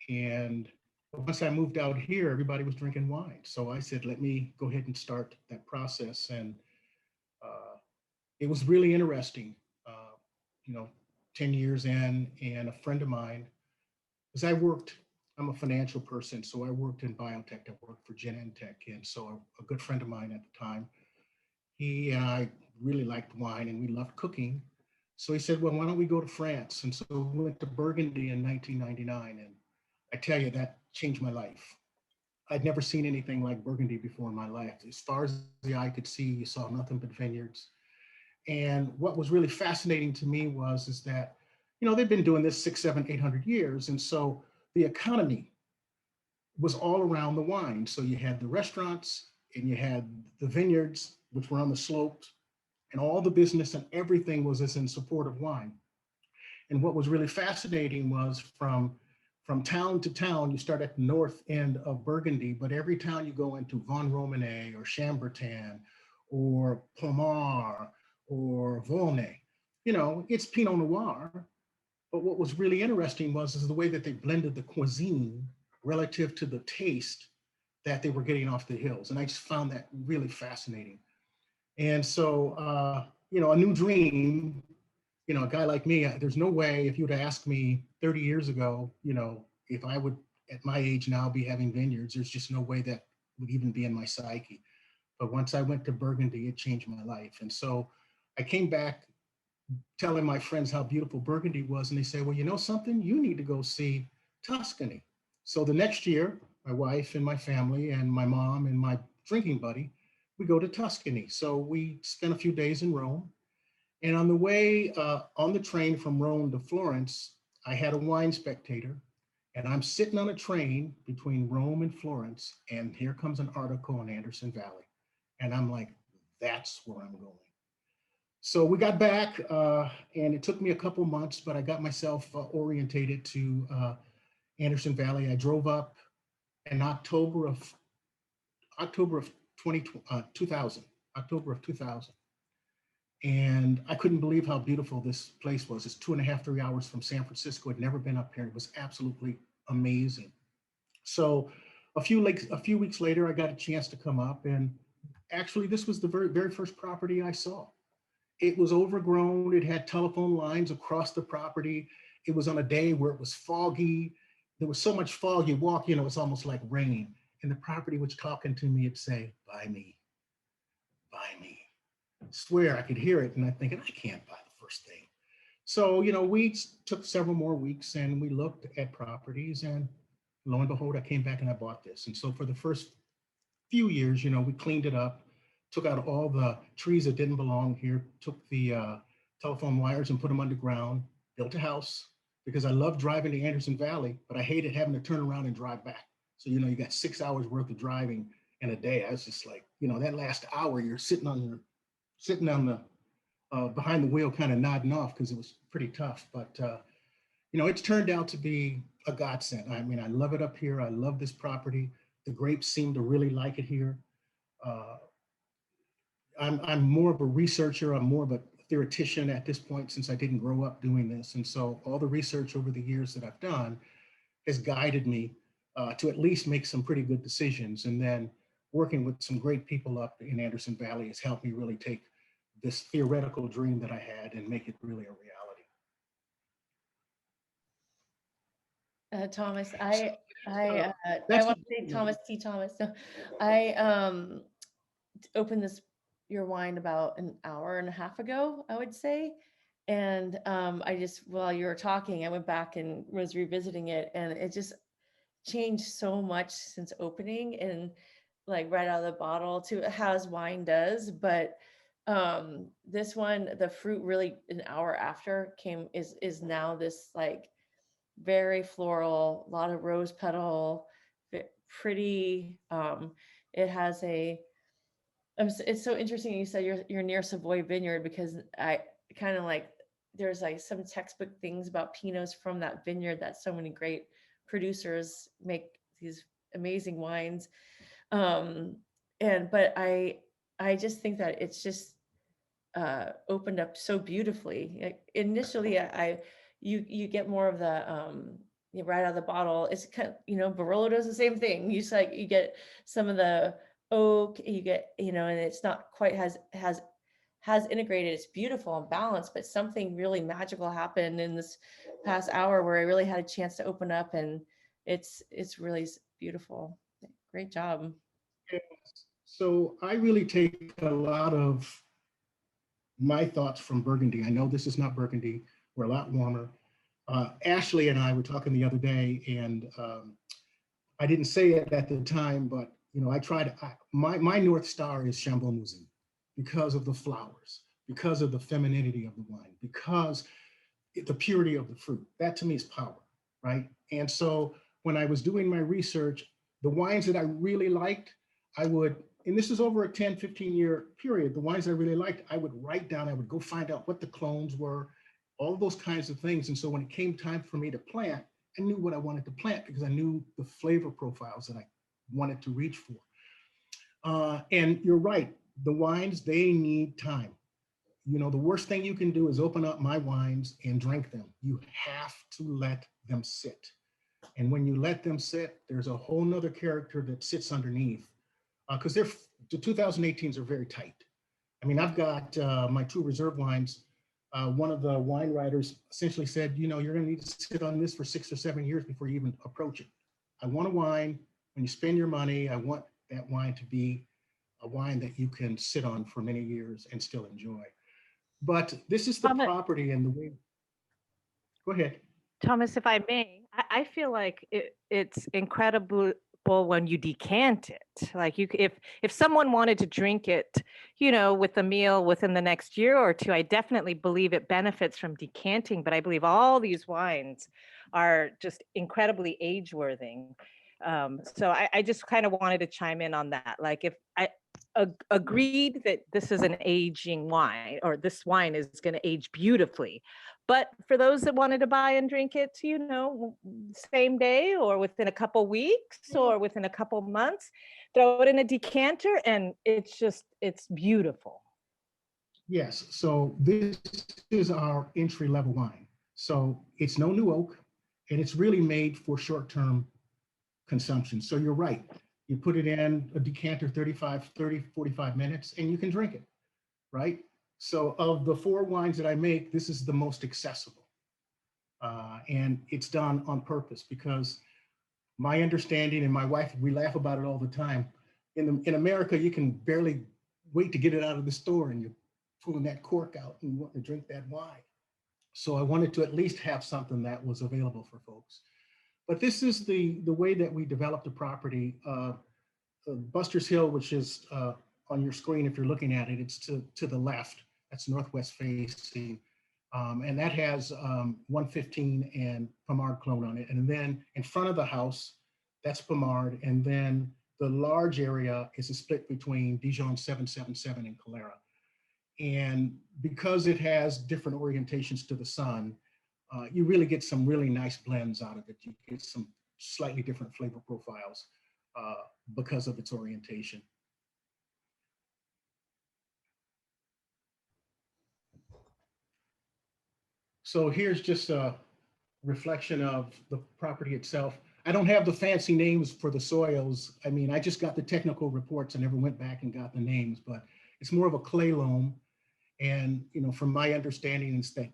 And once I moved out here, everybody was drinking wine. So I said, let me go ahead and start that process. And it was really interesting, you know, 10 years in, and a friend of mine, because I'm a financial person, so I worked in biotech. I worked for Genentech, and so a good friend of mine at the time, he and I really liked wine and we loved cooking. So he said, well, why don't we go to France? And so we went to Burgundy in 1999, and I tell you, that changed my life. I'd never seen anything like Burgundy before in my life. As far as the eye could see, you saw nothing but vineyards. And what was really fascinating to me is that, you know, they've been doing this 600, 700, 800 years. And so the economy was all around the wine. So you had the restaurants and you had the vineyards, which were on the slopes, and all the business and everything was in support of wine. And what was really fascinating was from town to town, you start at the north end of Burgundy, but every town you go into, Von Romanet or Chambertin or Pomar or Volnay, you know, it's Pinot Noir. But what was really interesting is the way that they blended the cuisine relative to the taste that they were getting off the hills. And I just found that really fascinating. And so, you know, a new dream, you know, a guy like me, there's no way, if you'd asked me 30 years ago, you know, if I would at my age now be having vineyards, there's just no way that would even be in my psyche. But once I went to Burgundy, it changed my life. And so I came back telling my friends how beautiful Burgundy was. And they say, well, you know something, you need to go see Tuscany. So the next year, my wife and my family and my mom and my drinking buddy, we go to Tuscany. So we spent a few days in Rome. And on the way on the train from Rome to Florence, I had a wine spectator, and I'm sitting on a train between Rome and Florence, and here comes an article on Anderson Valley. And I'm like, that's where I'm going. So we got back, and it took me a couple months, but I got myself orientated to Anderson Valley. I drove up in October of 2000, October of 2000. And I couldn't believe how beautiful this place was. It's 2.5, 3 hours from San Francisco. I'd never been up here. It was absolutely amazing. So a few weeks later, I got a chance to come up, and actually this was the very first property I saw. It was overgrown. It had telephone lines across the property. It was on a day where it was foggy. There was so much fog, you walk in, it was almost like raining. And the property was talking to me, it'd say, buy me, buy me. I swear I could hear it, and I'm thinking, I can't buy the first thing. So, we took several more weeks and we looked at properties, and lo and behold, I came back and I bought this. And so for the first few years, we cleaned it up, took out all the trees that didn't belong here, took the telephone wires and put them underground, built a house, because I love driving to Anderson Valley, but I hated having to turn around and drive back. So, you got 6 hours worth of driving in a day. I was just like, that last hour you're sitting on the behind the wheel, kind of nodding off, because it was pretty tough. But it's turned out to be a godsend. I mean, I love it up here. I love this property. The grapes seem to really like it here. I'm more of a researcher. I'm more of a theoretician at this point, since I didn't grow up doing this. And so all the research over the years that I've done has guided me to at least make some pretty good decisions. And then working with some great people up in Anderson Valley has helped me really take this theoretical dream that I had and make it really a reality. Thomas, I want to say Thomas T. Thomas. So I opened your wine about an hour and a half ago, I would say. And I just, while you were talking, I went back and was revisiting it, and it just changed so much since opening, and like right out of the bottle to how as wine does. But this one, the fruit really an hour after is now this like very floral, a lot of rose petal, pretty. It has it's so interesting you said you're near Savoy Vineyard, because I kind of like, there's like some textbook things about Pinots from that vineyard that so many great producers make these amazing wines. But I just think that it's just opened up so beautifully. Like, initially, you get more of the right out of the bottle. It's kind of, Barolo does the same thing. You get some of the oak, you get, and it's not quite has integrated. It's beautiful and balanced, but something really magical happened in this past hour where I really had a chance to open up, and it's really beautiful. Great job. So I really take a lot of my thoughts from Burgundy. I know this is not Burgundy. We're a lot warmer. Ashley and I were talking the other day, and I didn't say it at the time, but my North Star is Chambolle-Musigny, because of the flowers, because of the femininity of the wine, because the purity of the fruit. That to me is power, right? And so when I was doing my research, the wines that I really liked, and this is over a 10, 15-year period, the wines I really liked, I would write down, I would go find out what the clones were, all those kinds of things. And so when it came time for me to plant, I knew what I wanted to plant, because I knew the flavor profiles that I wanted to reach for. And you're right, the wines, they need time. The worst thing you can do is open up my wines and drink them. You have to let them sit. And when you let them sit, there's a whole nother character that sits underneath, because the 2018s are very tight. I mean, I've got my two reserve wines. One of the wine writers essentially said, you're going to need to sit on this for 6 or 7 years before you even approach it. I want a wine, when you spend your money, I want that wine to be a wine that you can sit on for many years and still enjoy. But this is the property and the way. Go ahead. Thomas, if I may, I feel like it's incredibly simple when you decant it. Like if someone wanted to drink it, with a meal within the next year or two, I definitely believe it benefits from decanting. But I believe all these wines are just incredibly age-worthy. So I just kind of wanted to chime in on that. Like if I agreed that this is an aging wine, or this wine is going to age beautifully. But for those that wanted to buy and drink it, same day or within a couple weeks or within a couple months, throw it in a decanter and it's beautiful. Yes, so this is our entry level wine. So it's no new oak, and it's really made for short-term consumption. So you're right. You put it in a decanter 30, 45 minutes, and you can drink it, right? So of the 4 wines that I make, this is the most accessible. And it's done on purpose because my understanding, and my wife, we laugh about it all the time. In America, you can barely wait to get it out of the store, and you're pulling that cork out and wanting to drink that wine. So I wanted to at least have something that was available for folks. But this is the way that we developed the property. Buster's Hill, which is on your screen if you're looking at it, it's to the left. That's northwest facing. And that has 115 and Pommard clone on it. And then in front of the house, that's Pommard. And then the large area is a split between Dijon 777 and Calera. And because it has different orientations to the sun, you really get some really nice blends out of it. You get some slightly different flavor profiles because of its orientation. So here's just a reflection of the property itself. I don't have the fancy names for the soils. I mean, I just got the technical reports. I never went back and got the names, but it's more of a clay loam. And, from my understanding is that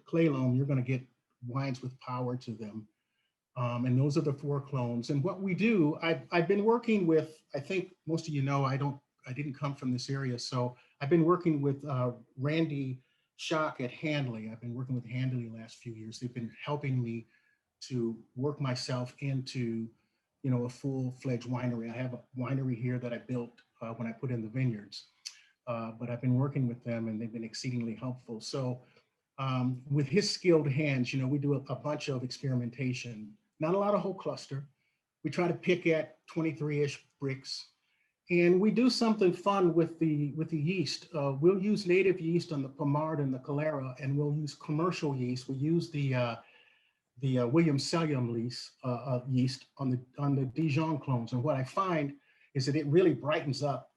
clay loam, you're going to get wines with power to them. And those are the 4 clones. And what we do, I've been working with, I think most of you know, I didn't come from this area. So I've been working with Randy Schock at Handley. I've been working with Handley the last few years. They've been helping me to work myself into, a full-fledged winery. I have a winery here that I built when I put in the vineyards. But I've been working with them and they've been exceedingly helpful. So with his skilled hands, we do a bunch of experimentation, not a lot of whole cluster. We try to pick at 23-ish bricks. And we do something fun with the yeast. We'll use native yeast on the Pommard and the Calera, and we'll use commercial yeast. We use the Williams Sellium yeast on the Dijon clones. And what I find is that it really brightens up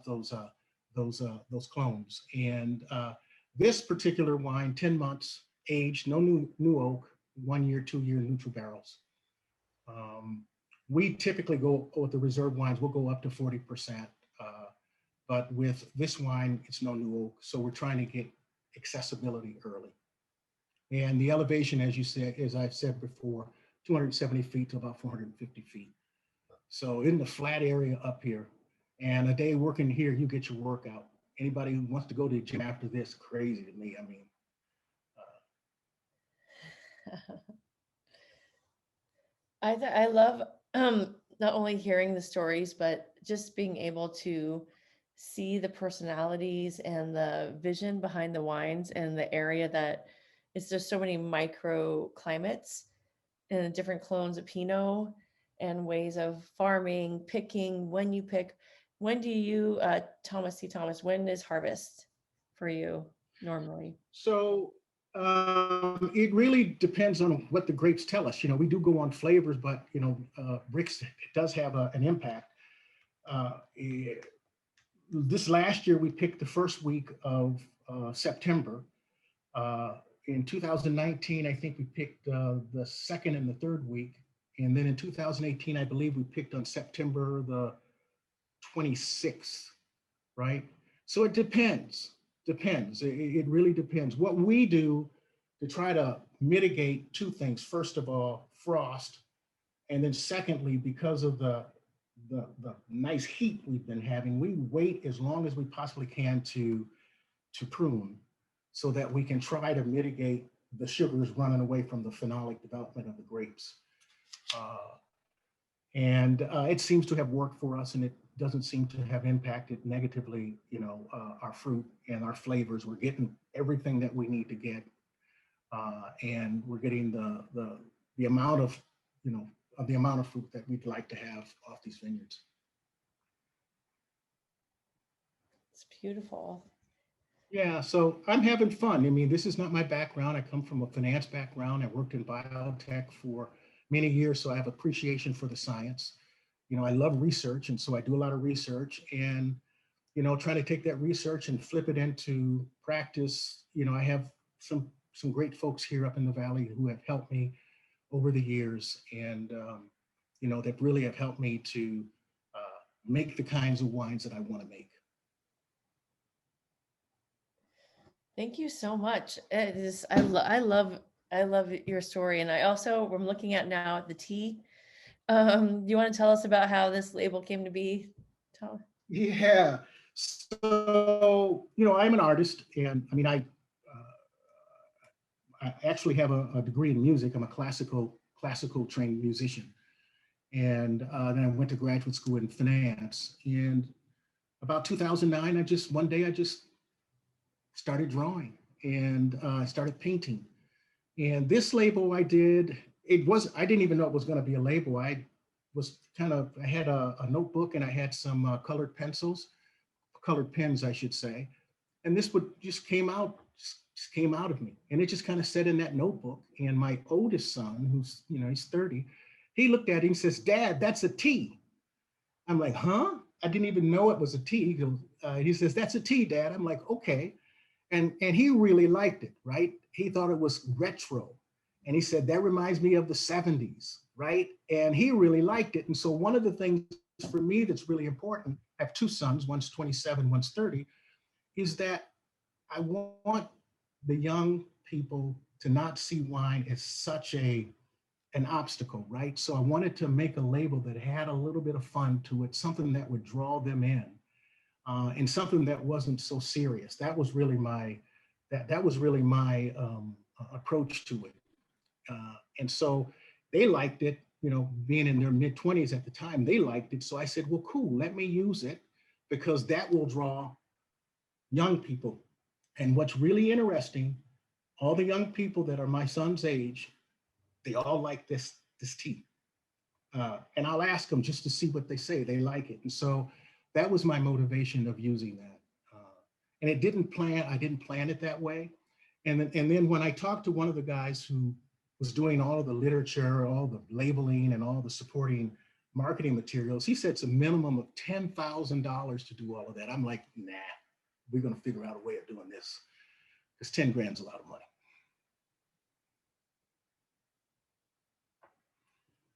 those clones. And this particular wine, 10 months aged, no new oak, 1 year, 2 year neutral barrels. We typically go with the reserve wines, we'll go up to 40%. But with this wine, it's no new oak. So we're trying to get accessibility early. And the elevation, as you said, as I've said before, 270 feet to about 450 feet. So in the flat area up here, and a day working here, you get your workout. Anybody who wants to go to the gym after this, crazy to me. I mean, I love not only hearing the stories, but just being able to see the personalities and the vision behind the wines and the area that it's just so many microclimates and the different clones of Pinot and ways of farming, picking, when you pick. When do you, Thomas, when is harvest for you normally? So it really depends on what the grapes tell us. We do go on flavors, but bricks does have an impact. This last year, we picked the first week of September. In 2019, I think we picked the second and the third week. And then in 2018, I believe we picked on September the 26th, right? So it depends. It really depends. What we do to try to mitigate 2 things. First of all, frost. And then secondly, because of the nice heat we've been having, we wait as long as we possibly can to prune so that we can try to mitigate the sugars running away from the phenolic development of the grapes. And it seems to have worked for us, and it doesn't seem to have impacted negatively, our fruit and our flavors. We're getting everything that we need to get, and we're getting the amount of, the amount of fruit that we'd like to have off these vineyards. It's beautiful. Yeah, so I'm having fun. I mean, this is not my background. I come from a finance background. I worked in biotech for many years, so I have appreciation for the science. I love research, and so I do a lot of research, and trying to take that research and flip it into practice. I have some great folks here up in the valley who have helped me over the years, and that really have helped me to make the kinds of wines that I want to make. Thank you so much. It is, I love your story. And I'm looking at now the tea. Do you want to tell us about how this label came to be? Yeah. So, I'm an artist, and I mean, I actually have a degree in music. I'm a classical trained musician. And then I went to graduate school in finance. And about 2009, one day I just started drawing, and I started painting. And this label I did, I didn't even know it was going to be a label. I had a notebook, and I had some colored pens, I should say. And this just came out of me. And it just kind of sat in that notebook. And my oldest son, who's, he's 30, he looked at it and says, "Dad, that's a T." I'm like, "Huh?" I didn't even know it was a T. He says, "That's a T, Dad." I'm like, "Okay." And he really liked it, right? He thought it was retro. And he said, "That reminds me of the 70s, right?" And he really liked it. And so one of the things for me that's really important, I have two sons, one's 27, one's 30, is that I want the young people to not see wine as such an obstacle, right? So I wanted to make a label that had a little bit of fun to it, something that would draw them in. And something that wasn't so serious. That was really my approach to it. And so they liked it, being in their mid-20s at the time, they liked it. So I said, well, cool, let me use it, because that will draw young people. And what's really interesting, all the young people that are my son's age, they all like this tea. And I'll ask them just to see what they say. They like it. And so that was my motivation of using that. And I didn't plan it that way. And then when I talked to one of the guys who was doing all of the literature, all the labeling, and all the supporting marketing materials, he said it's a minimum of $10,000 to do all of that. I'm like, nah, we're going to figure out a way of doing this, because 10 grand's a lot of money.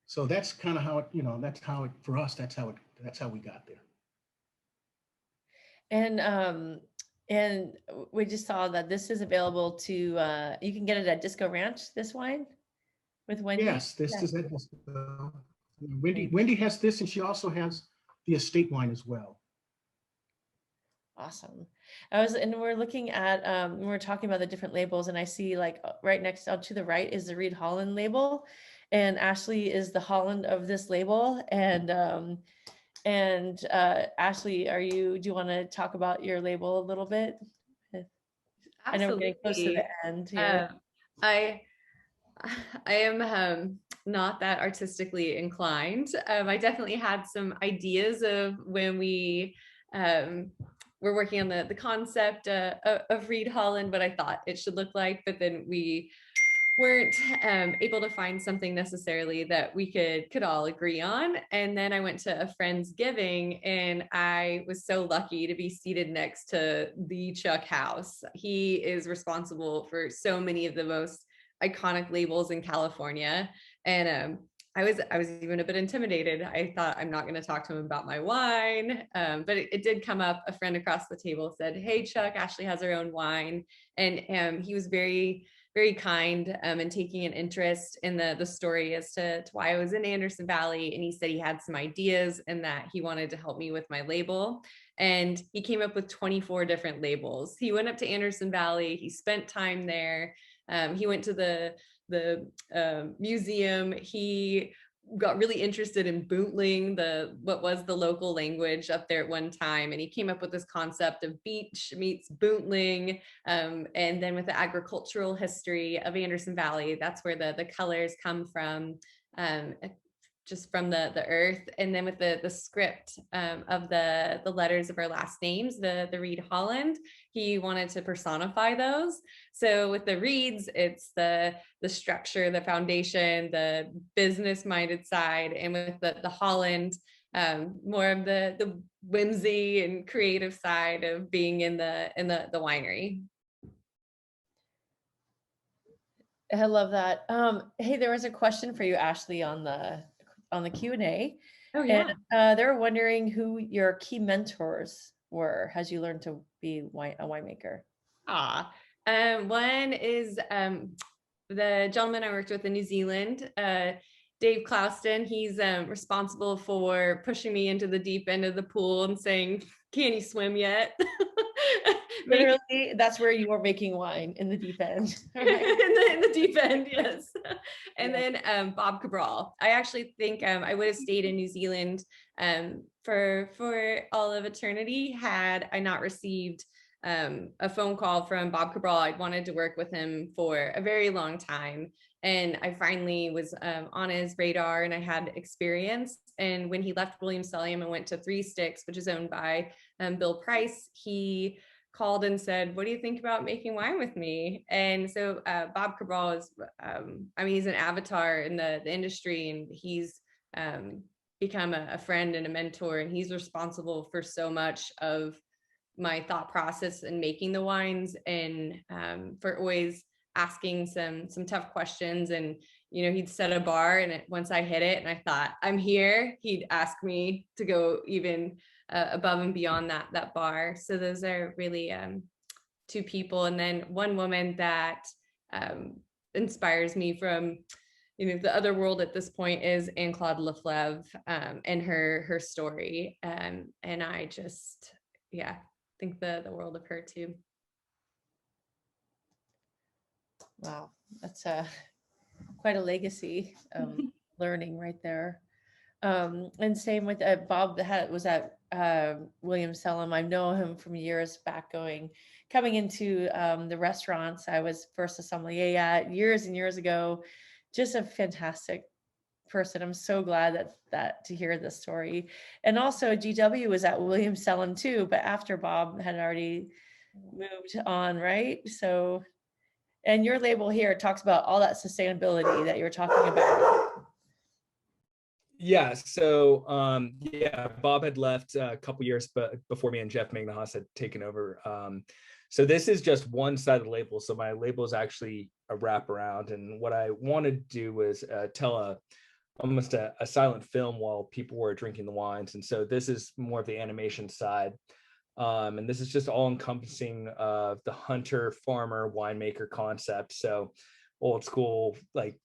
So that's kind of how it, for us, that's how we got there. And we just saw that this is available to, you can get it at Disco Ranch, this wine with Wendy. Yes, this is at Disco. Wendy has this, and she also has the estate wine as well. Awesome. And we're looking at, we're talking about the different labels, and I see like right next to the right is the Reed Holland label, and Ashley is the Holland of this label. And Ashley, do you want to talk about your label a little bit? Absolutely. I know we're getting close to the end here. I am not that artistically inclined. I definitely had some ideas of when we were working on the concept of Reed Holland, what I thought it should look like, but then we weren't able to find something necessarily that we could all agree on. And then I went to a Friendsgiving, and I was so lucky to be seated next to the Chuck House. He is responsible for so many of the most iconic labels in California. And I was even a bit intimidated. I thought, I'm not going to talk to him about my wine. But it did come up. A friend across the table said, "Hey, Chuck, Ashley has her own wine." And he was very, very kind and taking an interest in the story as to why I was in Anderson Valley. And he said he had some ideas and that he wanted to help me with my label. And he came up with 24 different labels. He went up to Anderson Valley. He spent time there. He went to the museum. He got really interested in bootling, what was the local language up there at one time, and he came up with this concept of beach meets bootling, and then with the agricultural history of Anderson Valley, that's where the colors come from, just from the earth, and then with the script of the letters of our last names, the Reed Holland, he wanted to personify those. So with the Reeds, it's the structure, the foundation, the business minded side, and with the Holland, more of the whimsy and creative side of being in the winery. I love that. Hey, there was a question for you, Ashley, on the Q&A. Oh yeah. And they were wondering who your key mentors were as you learned to be a winemaker. One is the gentleman I worked with in New Zealand, Dave Clouston. He's responsible for pushing me into the deep end of the pool and saying, "Can you swim yet?" Literally, that's where you were making wine, in the deep end. in the deep end, yes. And then Bob Cabral. I actually think I would have stayed in New Zealand for all of eternity had I not received a phone call from Bob Cabral. I'd wanted to work with him for a very long time, and I finally was on his radar, and I had experience. And when he left Williams-Sonoma and went to Three Sticks, which is owned by Bill Price, he called and said, "What do you think about making wine with me?" And so Bob Cabral is, he's an avatar in the industry, and he's become a friend and a mentor, and he's responsible for so much of my thought process in making the wines, and for always asking some tough questions. And he'd set a bar, and once I hit it and I thought, "I'm here," he'd ask me to go even above and beyond that bar. So those are really two people. And then one woman that inspires me from the other world at this point is Anne-Claude Leflevre, and her story, and I just think the world of her too. Wow, that's quite a legacy of learning right there. And same with Bob that was at Williams-Sonoma. I know him from years back, coming into the restaurants I was first a sommelier at years and years ago. Just a fantastic person. I'm so glad that to hear this story. And also GW was at Williams-Sonoma too, but after Bob had already moved on, right? So, and your label here talks about all that sustainability that you're talking about. Yeah, so Bob had left a couple years before me, and Jeff Magnahas had taken over. So this is just one side of the label. So my label is actually a wraparound, and what I wanted to do was tell almost a silent film while people were drinking the wines. And so this is more of the animation side, and this is just all encompassing of the hunter, farmer, winemaker concept. So old school, like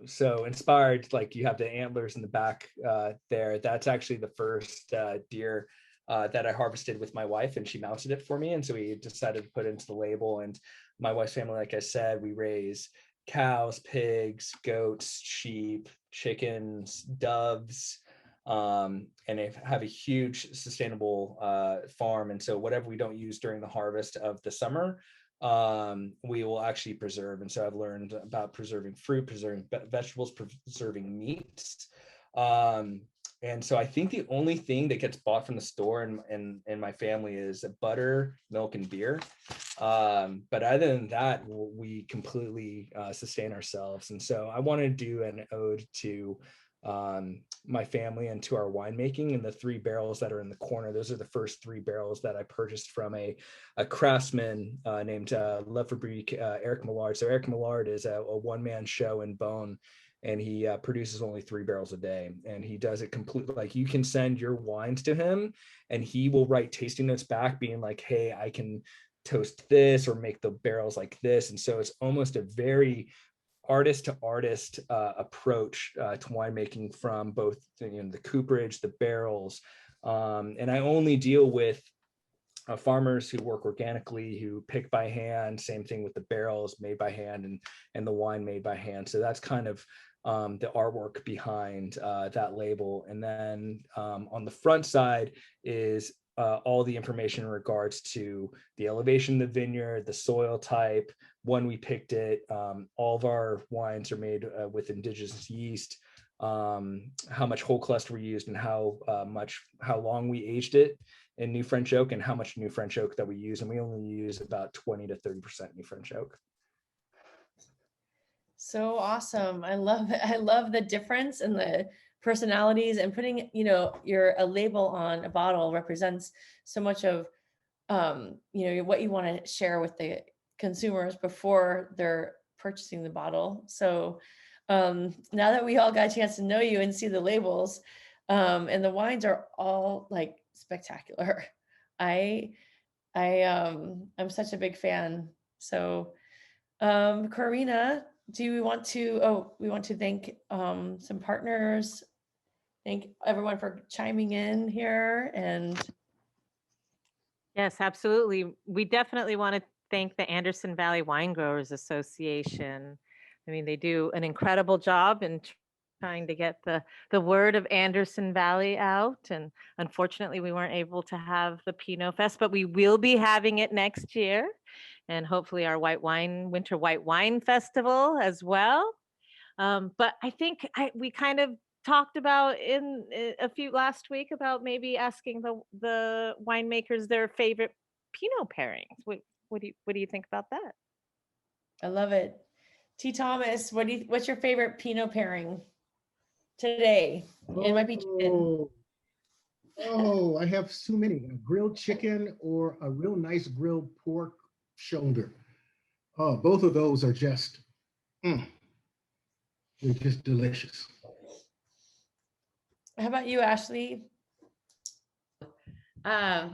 so inspired, like you have the antlers in the back there. That's actually the first deer that I harvested with my wife, and she mounted it for me. And so we decided to put it into the label. And my wife's family, like I said, we raise cows, pigs, goats, sheep, chickens, doves, and they have a huge sustainable farm. And so whatever we don't use during the harvest of the summer, we will actually preserve. And so I've learned about preserving fruit, preserving vegetables, preserving meats. And so I think the only thing that gets bought from the store in my family is butter, milk, and beer. But other than that, we completely sustain ourselves. And so I want to do an ode to my family and to our winemaking. And the 3 barrels that are in the corner, those are the first 3 barrels that I purchased from a craftsman named Le Fabrique, Eric Millard. So Eric Millard is a one-man show in Beaune, and he produces only 3 barrels a day, and he does it completely. Like, you can send your wines to him and he will write tasting notes back being like, "Hey, I can toast this or make the barrels like this." And so it's almost a very artist to artist approach to winemaking, from both the cooperage, the barrels, and I only deal with farmers who work organically, who pick by hand. Same thing with the barrels, made by hand, and the wine made by hand. So that's kind of the artwork behind that label. And then on the front side is all the information in regards to the elevation of the vineyard, the soil type, when we picked it. All of our wines are made with indigenous yeast, how much whole cluster we used, and how long we aged it in new French oak, and how much new French oak that we use. And we only use about 20 to 30% new French oak. So awesome. I love it. I love the difference in the personalities, and putting, a label on a bottle represents so much of, what you want to share with the consumers before they're purchasing the bottle. So now that we all got a chance to know you and see the labels, and the wines are all like spectacular. I'm such a big fan. So, Corina, we want to thank some partners. Thank everyone for chiming in here. And Yes, absolutely. We definitely want to thank the Anderson Valley Winegrowers Association. I mean, they do an incredible job in trying to get the word of Anderson Valley out. And unfortunately, we weren't able to have the Pinot Fest, but we will be having it next year. And hopefully our Winter White Wine Festival as well. But I think we kind of talked about in last week about maybe asking the winemakers their favorite Pinot pairings. What do you think about that? I love it. T. Thomas, what's your favorite Pinot pairing today? It might be chicken. Oh, I have so many. A grilled chicken or a real nice grilled pork shoulder. Oh, both of those are just, they're just delicious. How about you, Ashley? I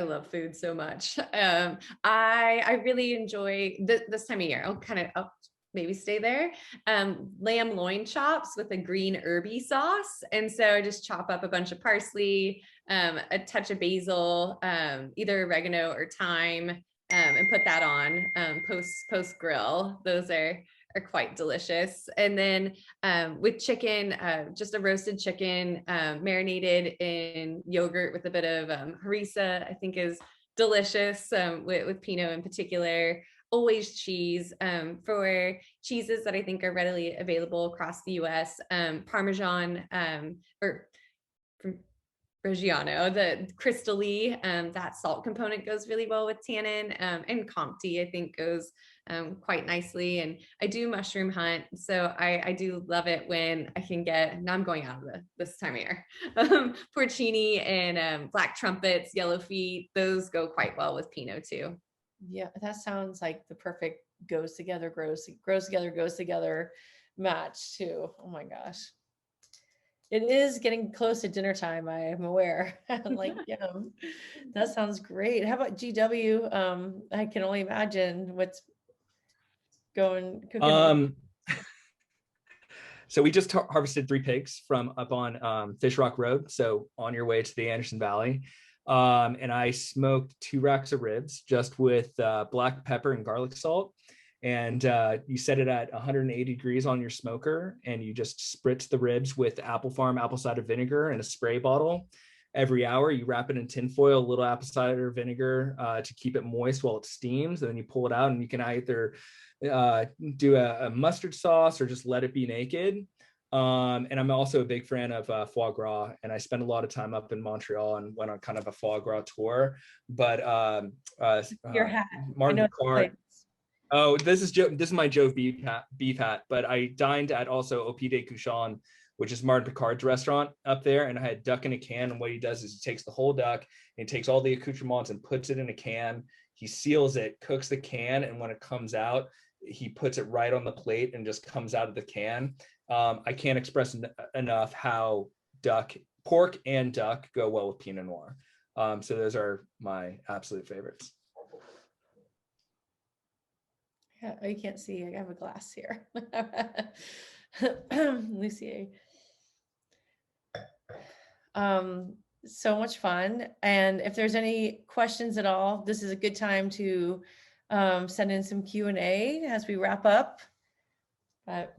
love food so much. I really enjoy this time of year. I'll maybe stay there. Lamb loin chops with a green herby sauce. And so I just chop up a bunch of parsley, a touch of basil, either oregano or thyme, and put that on post grill. Those are quite delicious. And then with chicken, just a roasted chicken marinated in yogurt with a bit of harissa, I think is delicious, with Pinot in particular. Always cheese, for cheeses that I think are readily available across the US, Parmesan, or from Reggiano, the crystally, that salt component goes really well with tannin, and Comté I think goes quite nicely. And I do mushroom hunt, so I do love it when I can get, now I'm going out of this time of year, porcini and black trumpets, yellow feet, those go quite well with Pinot too. Yeah, that sounds like the perfect goes together match too. Oh my gosh. It is getting close to dinner time, I am aware. Like, that sounds great. How about GW? I can only imagine what's cooking. So we just harvested 3 pigs from up on Fish Rock Road, so on your way to the Anderson Valley. And I smoked 2 racks of ribs just with black pepper and garlic salt. And you set it at 180 degrees on your smoker, and you just spritz the ribs with Apple Farm apple cider vinegar in a spray bottle. Every hour, you wrap it in tin foil, a little apple cider vinegar to keep it moist while it steams. And then you pull it out, and you can either do a mustard sauce or just let it be naked. And I'm also a big fan of foie gras, and I spent a lot of time up in Montreal and went on kind of a foie gras tour. But your hat, Martin Picard. Oh, this is my Jove beef hat. But I dined at also Au Pied de Couchon, which is Martin Picard's restaurant up there, and I had duck in a can. And what he does is he takes the whole duck and he takes all the accoutrements and puts it in a can. He seals it, cooks the can, and when it comes out, he puts it right on the plate and just comes out of the can. I can't express enough how pork and duck go well with Pinot Noir. So those are my absolute favorites. Yeah, you can't see. I have a glass here. Lucie. So much fun. And if there's any questions at all, this is a good time to send in some Q&A as we wrap up. But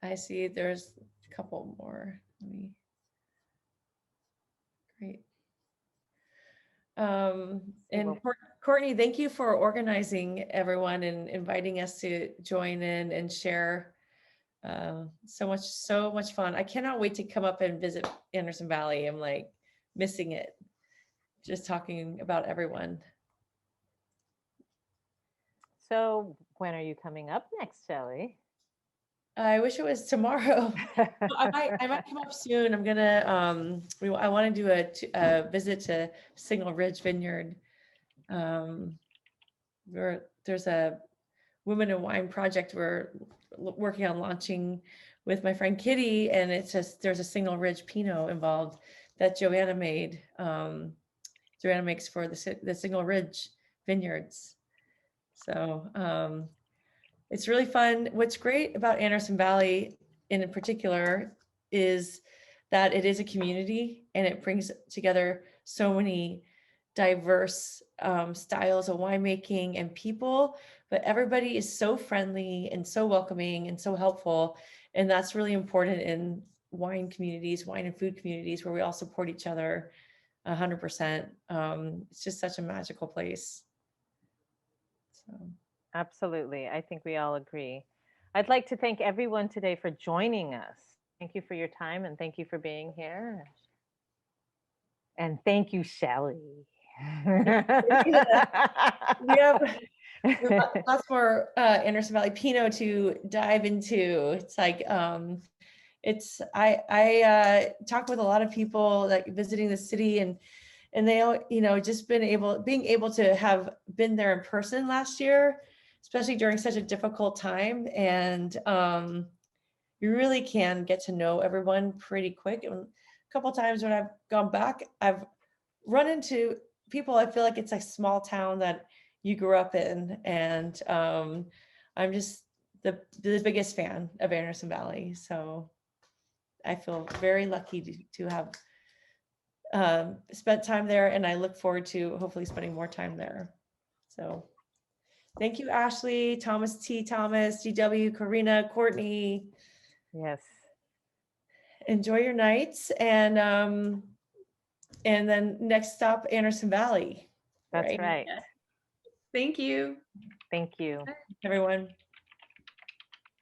I see there's a couple more. Great. And Courtney, thank you for organizing everyone and inviting us to join in and share. So much fun. I cannot wait to come up and visit Anderson Valley. I'm like missing it, just talking about everyone. So when are you coming up next, Shelley? I wish it was tomorrow. I might come up soon. I'm gonna I want to do a visit to Signal Ridge Vineyard. There's a Women in Wine project we're working on launching with my friend Kitty, and it's just there's a Signal Ridge Pinot involved that Joanna made. Joanna makes for the Signal Ridge Vineyards. So it's really fun. What's great about Anderson Valley in particular is that it is a community and it brings together so many diverse styles of winemaking and people, but everybody is so friendly and so welcoming and so helpful. And that's really important in wine communities, wine and food communities, where we all support each other 100%. It's just such a magical place. So. Absolutely. I think we all agree. I'd like to thank everyone today for joining us. Thank you for your time and thank you for being here. And thank you, Shelley. We have lots more Anderson Valley Pinot to dive into. It's like I talk with a lot of people like visiting the city, and they all, just being able to have been there in person last year, especially during such a difficult time, and you really can get to know everyone pretty quick. And a couple of times when I've gone back, I've run into people. I feel like it's a small town that you grew up in, and I'm just the biggest fan of Anderson Valley. So I feel very lucky to have spent time there, and I look forward to hopefully spending more time there. So thank you, Ashley, Thomas T. Thomas, GW, Karina, Courtney. Yes. Enjoy your nights, and then next stop, Anderson Valley. That's right. Thank you. Thank you. Everyone.